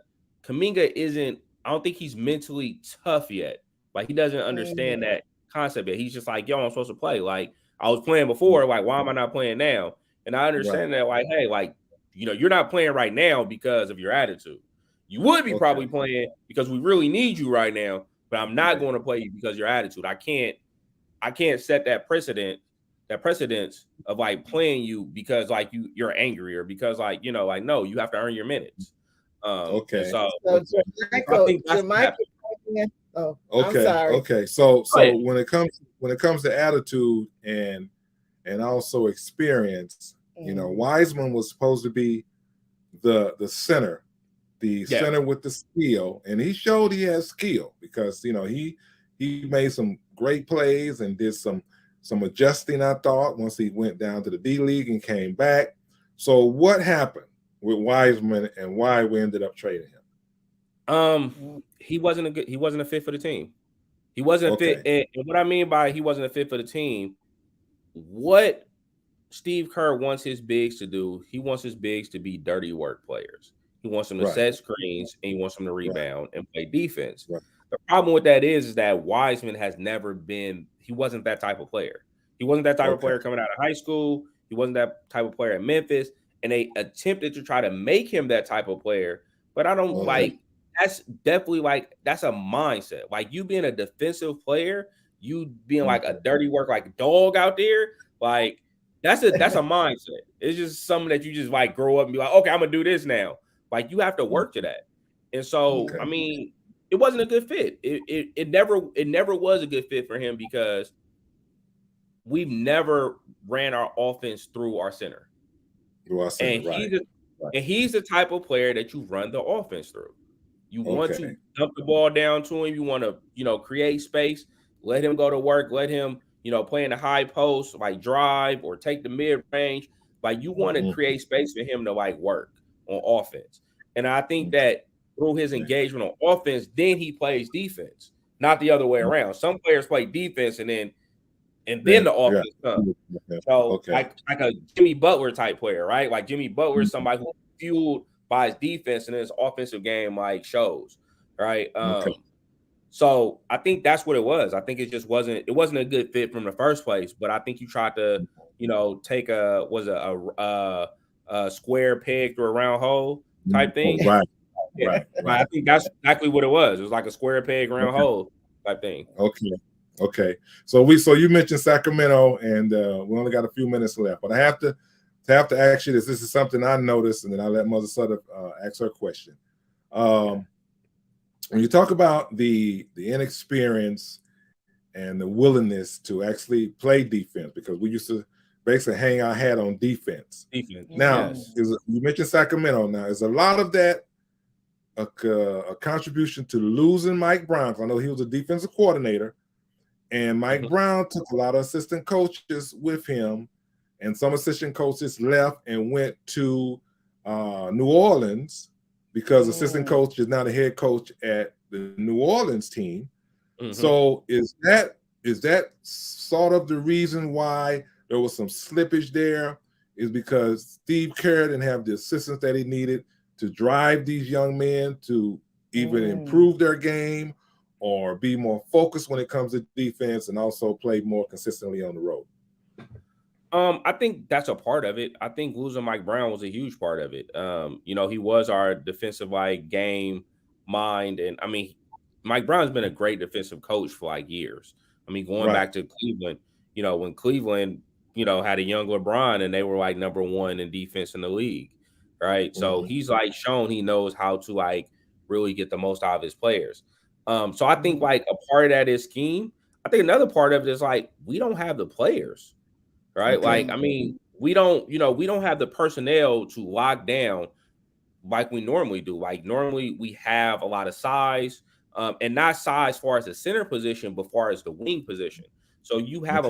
isn't. I don't think he's mentally tough yet. Like, he doesn't understand that concept yet. He's just like, yo, I'm supposed to play. Like, I was playing before. Like, why am I not playing now? And I understand that, like, hey, like, you know, you're not playing right now because of your attitude. You would be probably playing because we really need you right now, but I'm not going to play you because of your attitude. I can't set that precedence of like playing you because like you're angry or because like, you know, like, no, you have to earn your minutes. So I think that's So when it comes to attitude and also experience, you know, Wiseman was supposed to be the center, center with the skill, and he showed he has skill because, you know, he made some great plays and did some adjusting, I thought, once he went down to the D League and came back. So what happened with Wiseman and why we ended up trading him? He wasn't a fit for the team. He wasn't a fit. And what I mean by he wasn't a fit for the team, what Steve Kerr wants his bigs to do, he wants his bigs to be dirty work players. He wants them to set screens and he wants them to rebound and play defense. The problem with that is that Wiseman has never been, he wasn't that type of player. He wasn't that type of player coming out of high school. He wasn't that type of player at Memphis. And they attempted to try to make him that type of player. But I don't like, that's definitely like, that's a mindset. Like, you being a defensive player, you being like a dirty work, like dog out there, like that's a mindset. It's just something that you just like grow up and be like, okay, I'm gonna do this now. Like, you have to work to that. And so, I mean, it wasn't a good fit. It never was a good fit for him because we've never ran our offense through our center. And he's the type of player that you run the offense through. You want to dump the ball down to him. You want to, create space, let him go to work, let him, play in the high post, like drive or take the mid range. Like you want to create space for him to like work on offense. And I think that through his engagement on offense, then he plays defense, not the other way around. Some players play defense and then the offense comes. So like a Jimmy Butler type player, right? Like Jimmy Butler is somebody who's fueled by his defense and his offensive game like shows, right? So I think that's what it was. I think it wasn't a good fit from the first place, but I think you tried to, take a square peg through a round hole type thing. Right. I think that's exactly what it was. It was like a square peg round hole type thing. Okay. So you mentioned Sacramento, and we only got a few minutes left, but I have to ask you this. This is something I noticed, and then I'll let Mother Sutter ask her question. When you talk about the inexperience and the willingness to actually play defense, because we used to basically hang our hat on defense. Now, you mentioned Sacramento. Now, is a lot of that a contribution to losing Mike Brown? I know he was a defensive coordinator, and Mike Brown took a lot of assistant coaches with him, and some assistant coaches left and went to New Orleans because assistant coach is now the head coach at the New Orleans team. So is that sort of the reason why there was some slippage there? Is because Steve Kerr didn't have the assistance that he needed to drive these young men to even improve their game or be more focused when it comes to defense and also play more consistently on the road? I think that's a part of it. I think losing Mike Brown was a huge part of it. He was our defensive game mind. And I mean, Mike Brown's been a great defensive coach for like years. I mean, going back to Cleveland, when Cleveland, had a young LeBron and they were like number one in defense in the league. Right. So he's like shown he knows how to like really get the most out of his players. So I think like a part of that is scheme. I think another part of it is like we don't have the players. Right. Like, I mean, we don't have the personnel to lock down like we normally do. Like normally we have a lot of size and not size far as the center position, but far as the wing position. So you have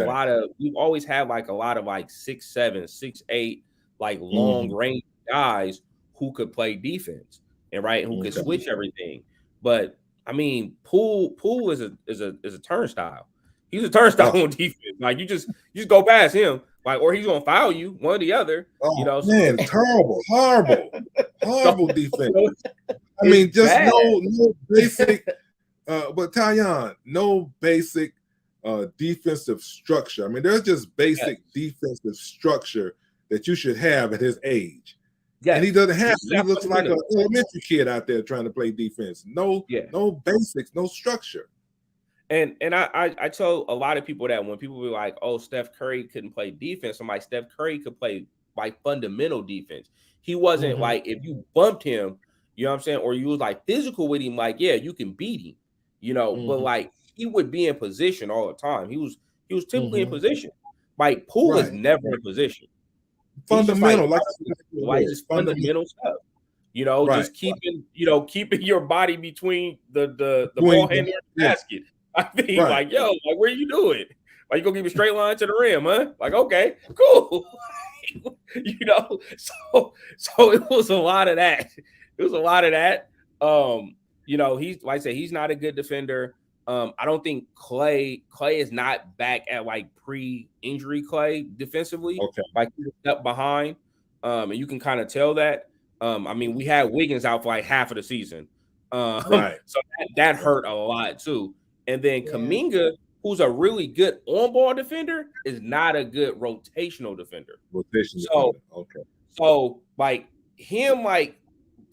we've always had like a lot of like 6'7", 6'8", like long range guys who could play defense and who could switch everything. But I mean, Poole is a turnstile. He's a turnstile on defense. Like you just go past him, like, or he's gonna foul you, one or the other. Man, terrible, horrible defense. I mean, just bad. no basic. But Tyon, no basic defensive structure. I mean, there's just basic defensive structure that you should have at his age. And he doesn't have. He looks like an elementary kid out there trying to play defense. No basics, no structure. And I tell a lot of people that when people be like, oh, Steph Curry couldn't play defense, I'm like, Steph Curry could play like fundamental defense. He wasn't like, if you bumped him, you know what I'm saying, or you was like physical with him, like, yeah, you can beat him, but like he would be in position all the time. He was typically in position. Like Poole is never in position. Fundamental, just fundamental stuff. Just keeping your body between the ball handler and the basket. I mean, like, yo, like, what are you doing? Like, you gonna give a straight line to the rim, huh? Like, okay, cool. So it was a lot of that. He's like I said, he's not a good defender. I don't think Clay is not back at like pre-injury Clay defensively. Like he's a step behind. And you can kind of tell that. I mean, we had Wiggins out for like half of the season. So that hurt a lot too. And then Kuminga, who's a really good on-ball defender, is not a good rotational defender. So like him like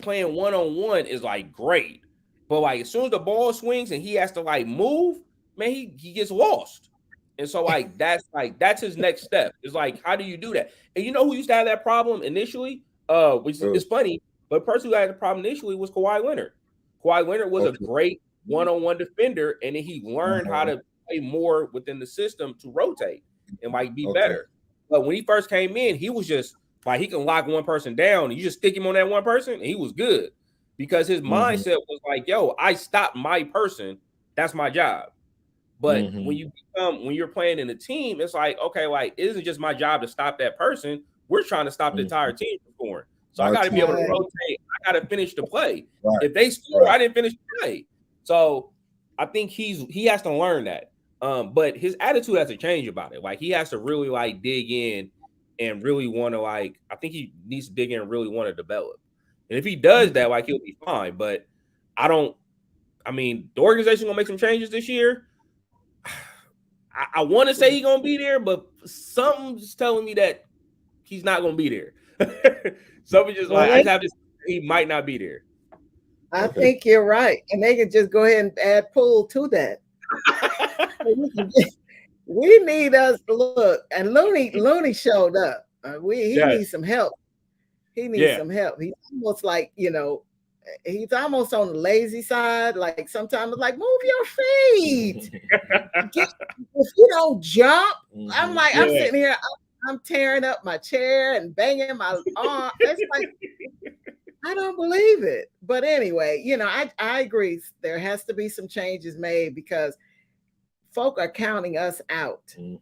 playing one-on-one is like great. But like as soon as the ball swings and he has to like move, man, he gets lost. And so like that's his next step. It's like, how do you do that? And you know who used to have that problem initially? Which is funny, but the person who had the problem initially was Kawhi Leonard. Kawhi Leonard was a great one-on-one defender, and then he learned how to play more within the system to rotate and like be better. But when he first came in, he was just like he can lock one person down, and you just stick him on that one person, and he was good because his mindset was like, "Yo, I stopped my person. That's my job." But when you're playing in a team, it's like, okay, like it isn't just my job to stop that person. We're trying to stop the entire team from scoring. So I got to be able to rotate. I got to finish the play. If they score, I didn't finish the play. So I think he has to learn that. But his attitude has to change about it. Like he has to really like dig in and really want to like. I think he needs to dig in and really want to develop. And if he does that, like he'll be fine. But I mean, the organization gonna make some changes this year. I want to say he's gonna be there, but something's telling me that he's not gonna be there. Something just I just have to say he might not be there. I think you're right, and they can just go ahead and add Poole to that. We need us to look, and Looney showed up. He needs some help. He needs some help. He's almost like, he's almost on the lazy side. Like sometimes it's like, move your feet. If you don't jump, I'm like, I'm sitting here, I'm tearing up my chair and banging my arm. It's like, I don't believe it. But anyway, I agree. There has to be some changes made because folk are counting us out. And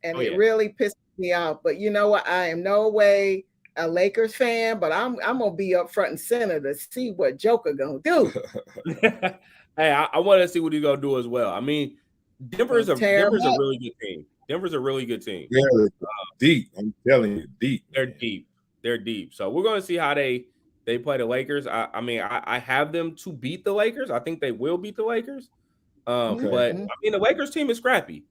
it really pisses me off. But you know what? I am no way a Lakers fan, but I'm gonna be up front and center to see what Joker gonna do. Hey, I want to see what he's gonna do as well. I mean, Denver's a really good team. Denver's a really good team. They're deep. I'm telling you, deep. They're deep. They're deep. So we're gonna see how they play the Lakers. I mean, I have them to beat the Lakers. I think they will beat the Lakers. But I mean, the Lakers team is scrappy.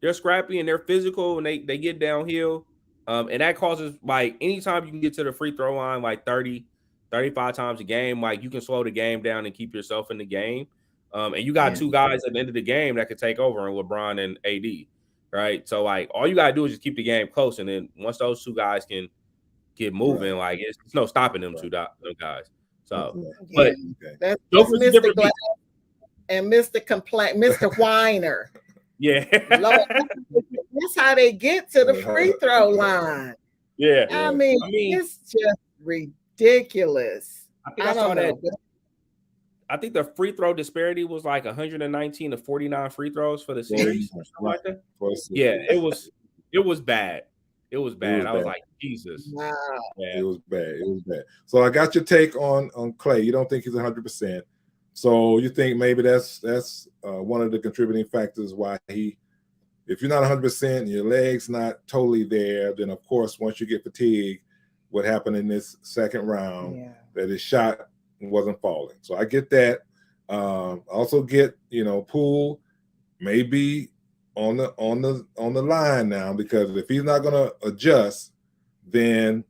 They're scrappy and they're physical and they get downhill. And that causes, like, anytime you can get to the free throw line like 30, 35 times a game, like you can slow the game down and keep yourself in the game. And you got two guys at the end of the game that could take over in LeBron and AD, right? So like all you gotta do is just keep the game close, and then once those two guys can get moving, like it's no stopping them two guys. So, but that's Mr. Glass and Mr. Whiner. Yeah, that's how they get to the free throw line. Yeah, I mean it's just ridiculous. I don't know. I think the free throw disparity was like 119 to 49 free throws for the series or something like that. Yeah, it was bad. It was bad. I was like, Jesus. Wow. Yeah. It was bad. So I got your take on Clay. You don't think he's 100%. So you think maybe that's one of the contributing factors why if you're not 100%, your leg's not totally there, then of course once you get fatigued, what happened in this second round, that his shot wasn't falling. So I get that. Also get Poole maybe on the line now, because if he's not going to adjust, then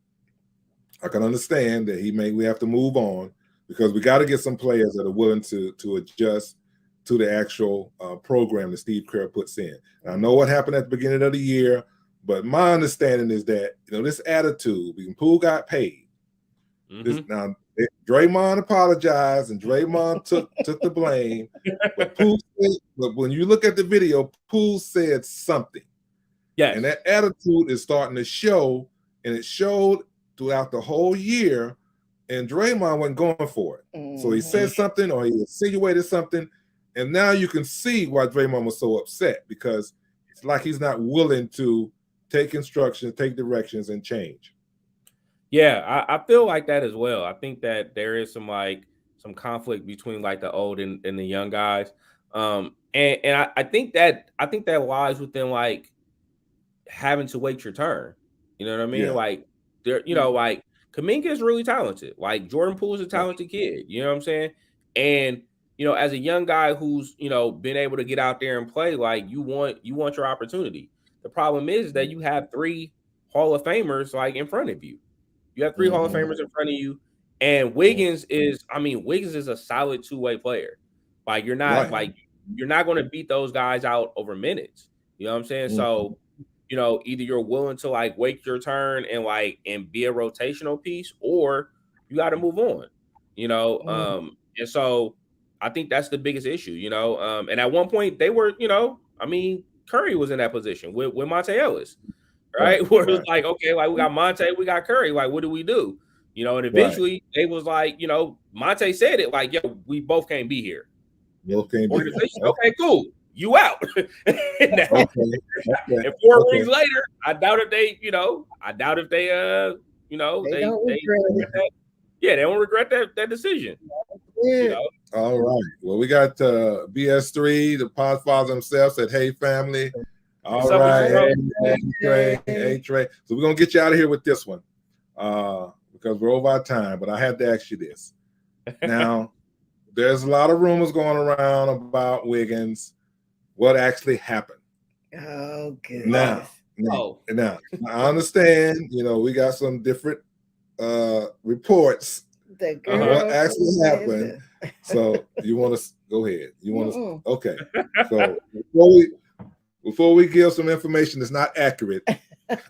I can understand that we have to move on, because we got to get some players that are willing to adjust to the actual program that Steve Kerr puts in. And I know what happened at the beginning of the year, but my understanding is that this attitude, because Poole got paid. Now Draymond apologized and Draymond took the blame, but when you look at the video, Poole said something. Yeah, and that attitude is starting to show, and it showed throughout the whole year. And Draymond wasn't going for it. So he said something, or he insinuated something, and now you can see why Draymond was so upset, because it's like he's not willing to take instructions, take directions, and change. Yeah, I feel like that as well. I think that there is some conflict between like the old and the young guys. And I think that lies within like having to wait your turn. You know what I mean? Yeah. Like there, like Kuminga is really talented. Like Jordan Poole is a talented kid. You know what I'm saying? And as a young guy who's been able to get out there and play, like you want your opportunity. The problem is that you have 3 Hall of Famers like in front of you. You have 3 Hall of Famers in front of you, and Wiggins is a solid 2-way player. Like you're not going to beat those guys out over minutes. You know what I'm saying? So, either you're willing to like wait your turn and be a rotational piece, or you got to move on. And so I think that's the biggest issue, you know. And at one point they were, you know, I mean, Curry was in that position with Monte Ellis, right? Where it was like, okay, like we got Monte, we got Curry, like what do we do? You know, and eventually they was like, you know, Monte said it like, yo, we both can't be here. Organization, okay, cool. You out. And 4 rings later, I doubt if they, you know, you know, they don't regret that decision. You know? All right. Well, we got BS3, the Podfather himself said, "Hey, family." All right. Hey, Trey. So we're gonna get you out of here with this one, because we're over our time. But I had to ask you this. Now, there's a lot of rumors going around about Wiggins. What actually happened? Oh, good. Now, I understand. You know, we got some different reports. What actually happened? So you want to go ahead? You want to? Okay. So before we give some information that's not accurate, what's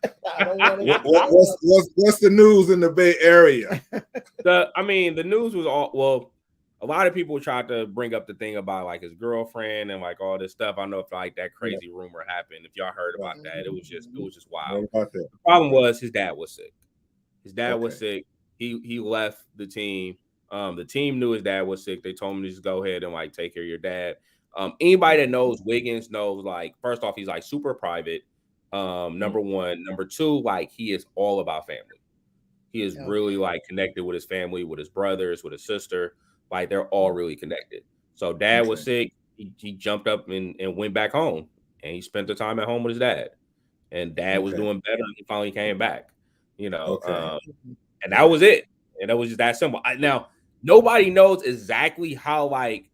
the news in the Bay Area? The news was all well. A lot of people tried to bring up the thing about like his girlfriend and like all this stuff. I know if like that crazy rumor happened. If y'all heard about that, it was just wild. The problem was his dad was sick. His dad was sick. He left the team. The team knew his dad was sick. They told him to just go ahead and like take care of your dad. Anybody that knows Wiggins knows, like, first off, he's like super private. Number one. Number two, like he is all about family. He is really like connected with his family, with his brothers, with his sister. Like they're all really connected. So dad was sick. He jumped up and went back home, and he spent the time at home with his dad. And dad was doing better, and he finally came back. You know, and that was it. And that was just that simple. Now nobody knows exactly how like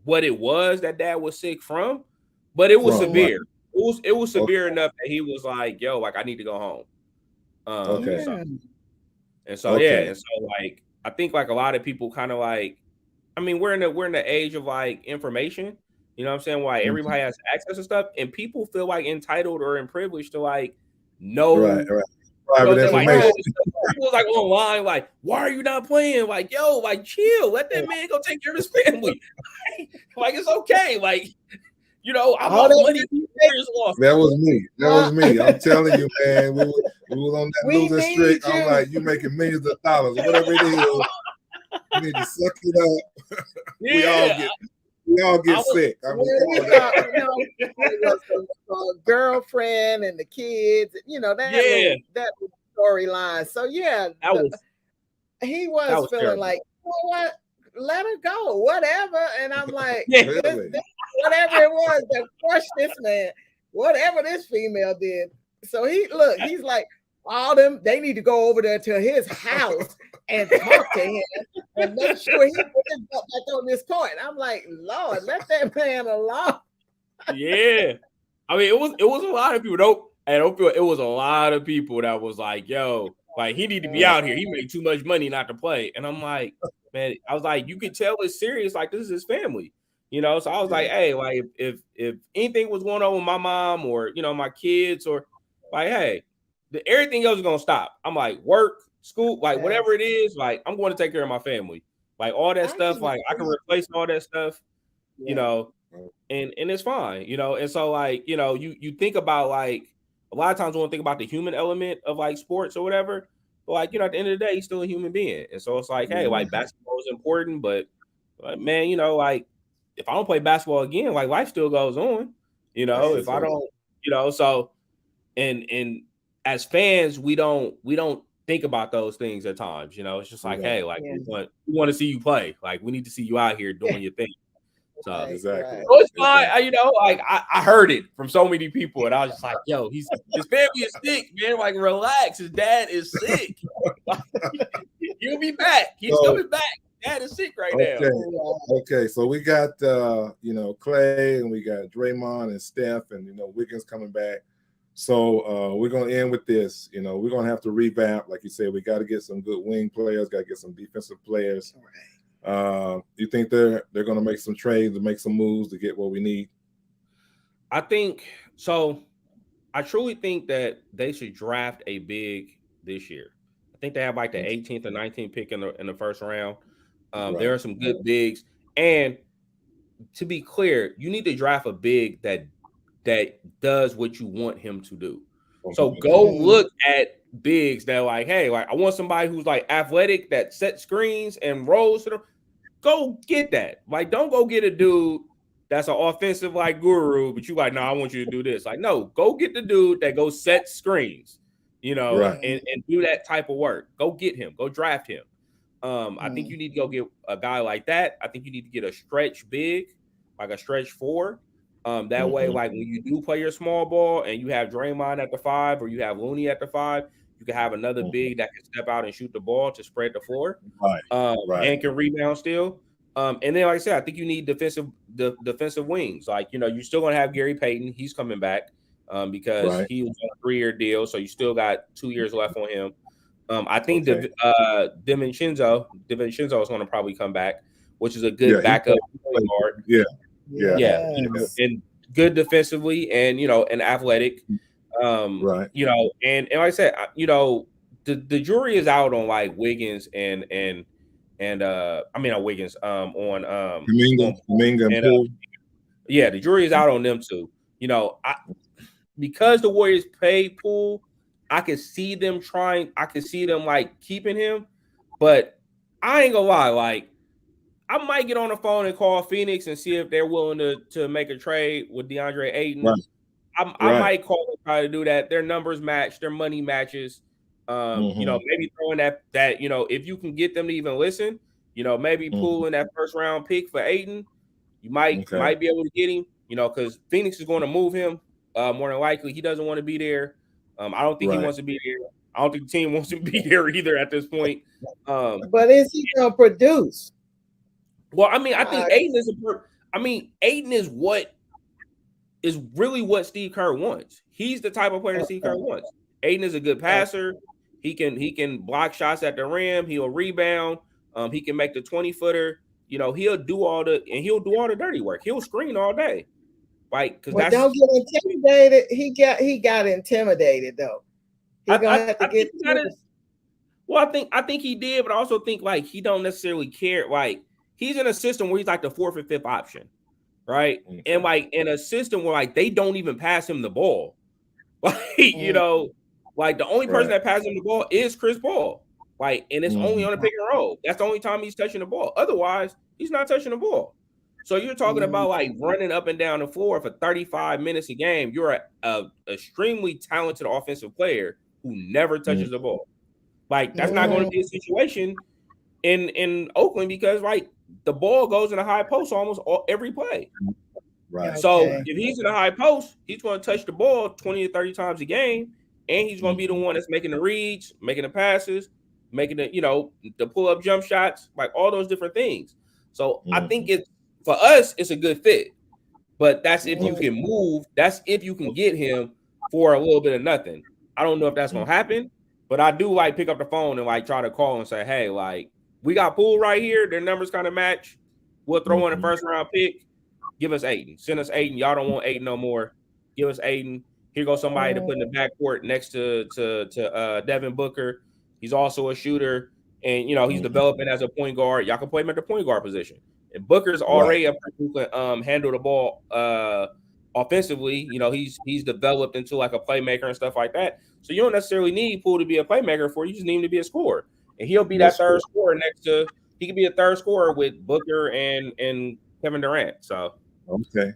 what it was that dad was sick from, but it was severe. Right. It was severe enough that he was like, "Yo, like I need to go home." And so like I think like a lot of people kind of like. I mean, we're in the age of like information, you know what I'm saying? Why everybody has access to stuff, and people feel like entitled or privileged to like know. Right. Private information. People like online, like, why are you not playing? Like, yo, like, chill, let that man go take care of his family. Like, it's okay. Like, you know, I lost money. That was me. I'm telling you, man. We was on that losing streak. I'm like, you making millions of dollars, whatever it is. You need to suck it up. Yeah. We all get sick. I mean, the girlfriend and the kids, you know, that storyline. So he was feeling terrible. Like, you know what? Let her go, whatever. And I'm like, whatever it was that crushed this man, whatever this female did. So he's like, all them, they need to go over there to his house and talk to him and make sure he puts back on this court. I'm like, Lord, let that man alone. Yeah. I mean, it was a lot of people. I don't feel it was a lot of people that was like, yo, like he need to be out here. He made too much money not to play. And I'm like, man, I was like, you could tell it's serious. Like, this is his family, you know? So I was like, hey, like if anything was going on with my mom or, you know, my kids or like, hey, everything else is going to stop. I'm like, work, school, like whatever it is, like I'm going to take care of my family. Like all that stuff, like I can replace all that stuff, you know, and it's fine, you know? And so like, you know, you think about like, a lot of times we want to think about the human element of like sports or whatever, but like, you know, at the end of the day, he's still a human being. And so it's like, hey, like basketball is important, but like, man, you know, like if I don't play basketball again, like life still goes on, you know, if I don't, you know, so, and as fans, we don't think about those things at times, you know. It's just like, hey, like we want to see you play. Like we need to see you out here doing your thing. So exactly. So it's fine, you know. Like I heard it from so many people, and I was just like, yo, his family is sick, man. Like relax, his dad is sick. He'll be back. He's coming back. Dad is sick right now. Okay, so we got you know, Clay and we got Draymond and Steph and you know Wiggins coming back. So we're gonna end with this. You know, we're gonna have to revamp, like you said. We got to get some good wing players. Got to get some defensive players. You think they're gonna make some trades to make some moves to get what we need? I think so. I truly think that they should draft a big this year. I think they have like the 18th or 19th pick in the first round. There are some good bigs, and to be clear, you need to draft a big that does what you want him to do. So go look at bigs that like, hey, like I want somebody who's like athletic that sets screens and rolls to them. Go get that. Like, don't go get a dude that's an offensive like guru, but you like, no, I want you to do this. Like, no, go get the dude that goes set screens, you know, and do that type of work. Go get him. Go draft him. I think you need to go get a guy like that. I think you need to get a stretch big, like a stretch 4. That way, like when you do play your small ball and you have Draymond at the 5 or you have Looney at the 5, you can have another big that can step out and shoot the ball to spread the floor, and can rebound still. And then, like I said, I think you need defensive wings. Like, you know, you're still gonna have Gary Payton. He's coming back because he was on a 3-year deal, so you still got 2 years left on him. I think DiVincenzo is going to probably come back, which is a good backup guard. Yeah. You know, and good defensively, and you know, and athletic. You know, and like I said, you know, the jury is out on like Wiggins and I mean on Wiggins on Kuminga and Poole. Yeah, the jury is out on them too. You know, because the Warriors pay Poole, I could see them like keeping him, but I ain't gonna lie, like I might get on the phone and call Phoenix and see if they're willing to make a trade with DeAndre Ayton. I might call them try to do that. Their numbers match, their money matches. You know, maybe throwing that, you know, if you can get them to even listen, you know, maybe pulling that first round pick for Ayton, you might be able to get him, you know, because Phoenix is going to move him more than likely. He doesn't want to be there. I don't think he wants to be there. I don't think the team wants to be there either at this point. But is he going to produce? Well, I mean, I think Ayton is really what Steve Kerr wants. He's the type of player that Steve Kerr wants. Ayton is a good passer. He can block shots at the rim. He'll rebound. He can make the 20-footer. You know, he'll do all the dirty work. He'll screen all day. Like, because don't get intimidated. He got intimidated though. He's gonna have to get. Well, I think he did, but I also think like he don't necessarily care. Like, he's in a system where he's like the 4th or 5th option, right? And like in a system where like they don't even pass him the ball. Like, you know, like the only person that passes him the ball is Chris Paul. Like, and it's only on the pick and roll. That's the only time he's touching the ball. Otherwise, he's not touching the ball. So you're talking about like running up and down the floor for 35 minutes a game. You're a extremely talented offensive player who never touches the ball. Like, that's not going to be a situation in Oakland because like the ball goes in a high post almost every play. Right. So if he's in a high post, he's going to touch the ball 20 to 30 times a game, and he's going to be the one that's making the reads, making the passes, making the, you know, the pull-up jump shots, like all those different things. So I think for us, it's a good fit. But that's if you can move. That's if you can get him for a little bit of nothing. I don't know if that's going to happen, but I do like pick up the phone and like try to call and say, hey, like we got Poole right here. Their numbers kind of match. We'll throw in a first round pick. Give us Ayton. Send us Ayton. Y'all don't want Ayton no more. Give us Ayton. Here goes somebody to put in the backcourt next to Devin Booker. He's also a shooter, and you know he's developing as a point guard. Y'all can play him at the point guard position. And Booker's already a person who can handle the ball offensively. You know, he's developed into like a playmaker and stuff like that. So you don't necessarily need Poole to be a playmaker for you. You just need him to be a scorer. And he'll be that third scorer next to – he can be a third scorer with Booker and Kevin Durant. So okay.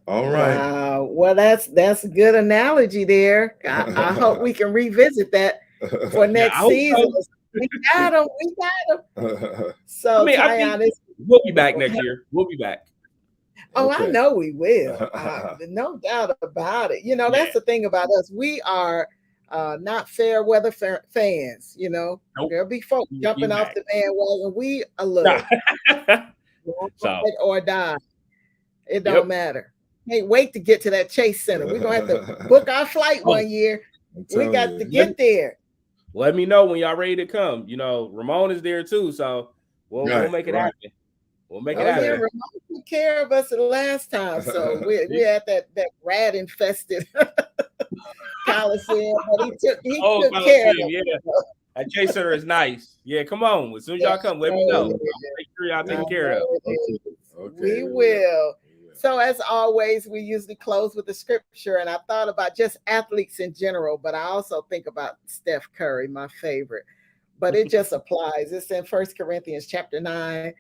All right. Wow. Well, that's a good analogy there. I hope we can revisit that for next season. So. We got him. So, I mean, Tyon, we'll be back next year. We'll be back. Oh, I know we will. No doubt about it. You know, that's the thing about us. We are not fair weather fans. You know, there'll be folks jumping off the bandwagon. We alert. Or die. It don't matter. Can't wait to get to that Chase Center. We're going to have to book our flight one year. We got to get there. Let me know when y'all ready to come. You know, Ramon is there too, so we'll make it happen. We'll make it happen. Ramon took care of us the last time, so we're at that rat infested Coliseum. But he took care of us. That J Center is nice. Yeah, come on. As soon as y'all come, let me know. I'll make sure y'all taken care of. We will. So as always, we usually close with the scripture, and I thought about just athletes in general, but I also think about Steph Curry, my favorite. But it just applies. It's in 1 Corinthians chapter 9,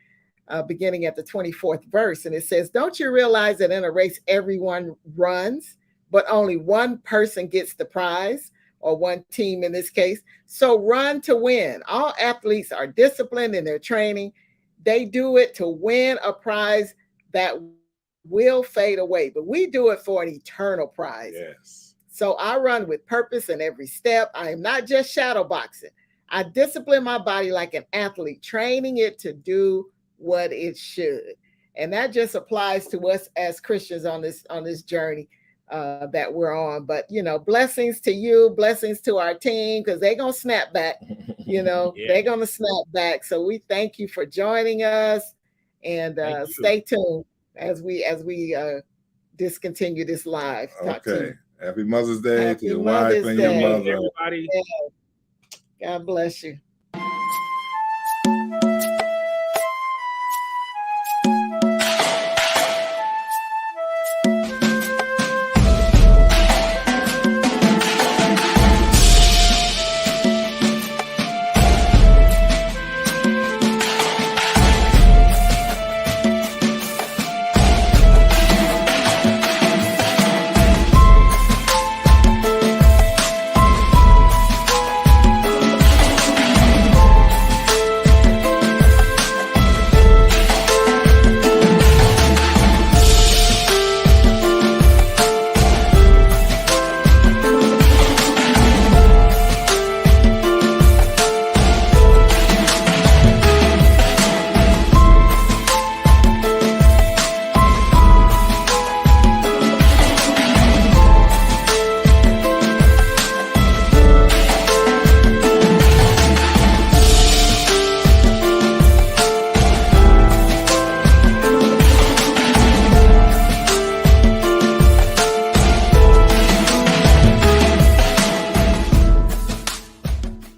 beginning at the 24th verse, and it says, "Don't you realize that in a race everyone runs, but only one person gets the prize?" Or one team in this case. So run to win. All athletes are disciplined in their training. They do it to win a prize that will fade away, but we do it for an eternal prize. Yes. So I run with purpose in every step. I am not just shadow boxing. I discipline my body like an athlete, training it to do what it should. And that just applies to us as Christians on this journey that we're on. But blessings to you, blessings to our team, because they're gonna snap back. They're gonna snap back. So we thank you for joining us, and stay tuned as we discontinue this live. Okay. Happy Mother's Day Happy to your Mother's wife and Day. your mother. Everybody. Yeah. God bless you.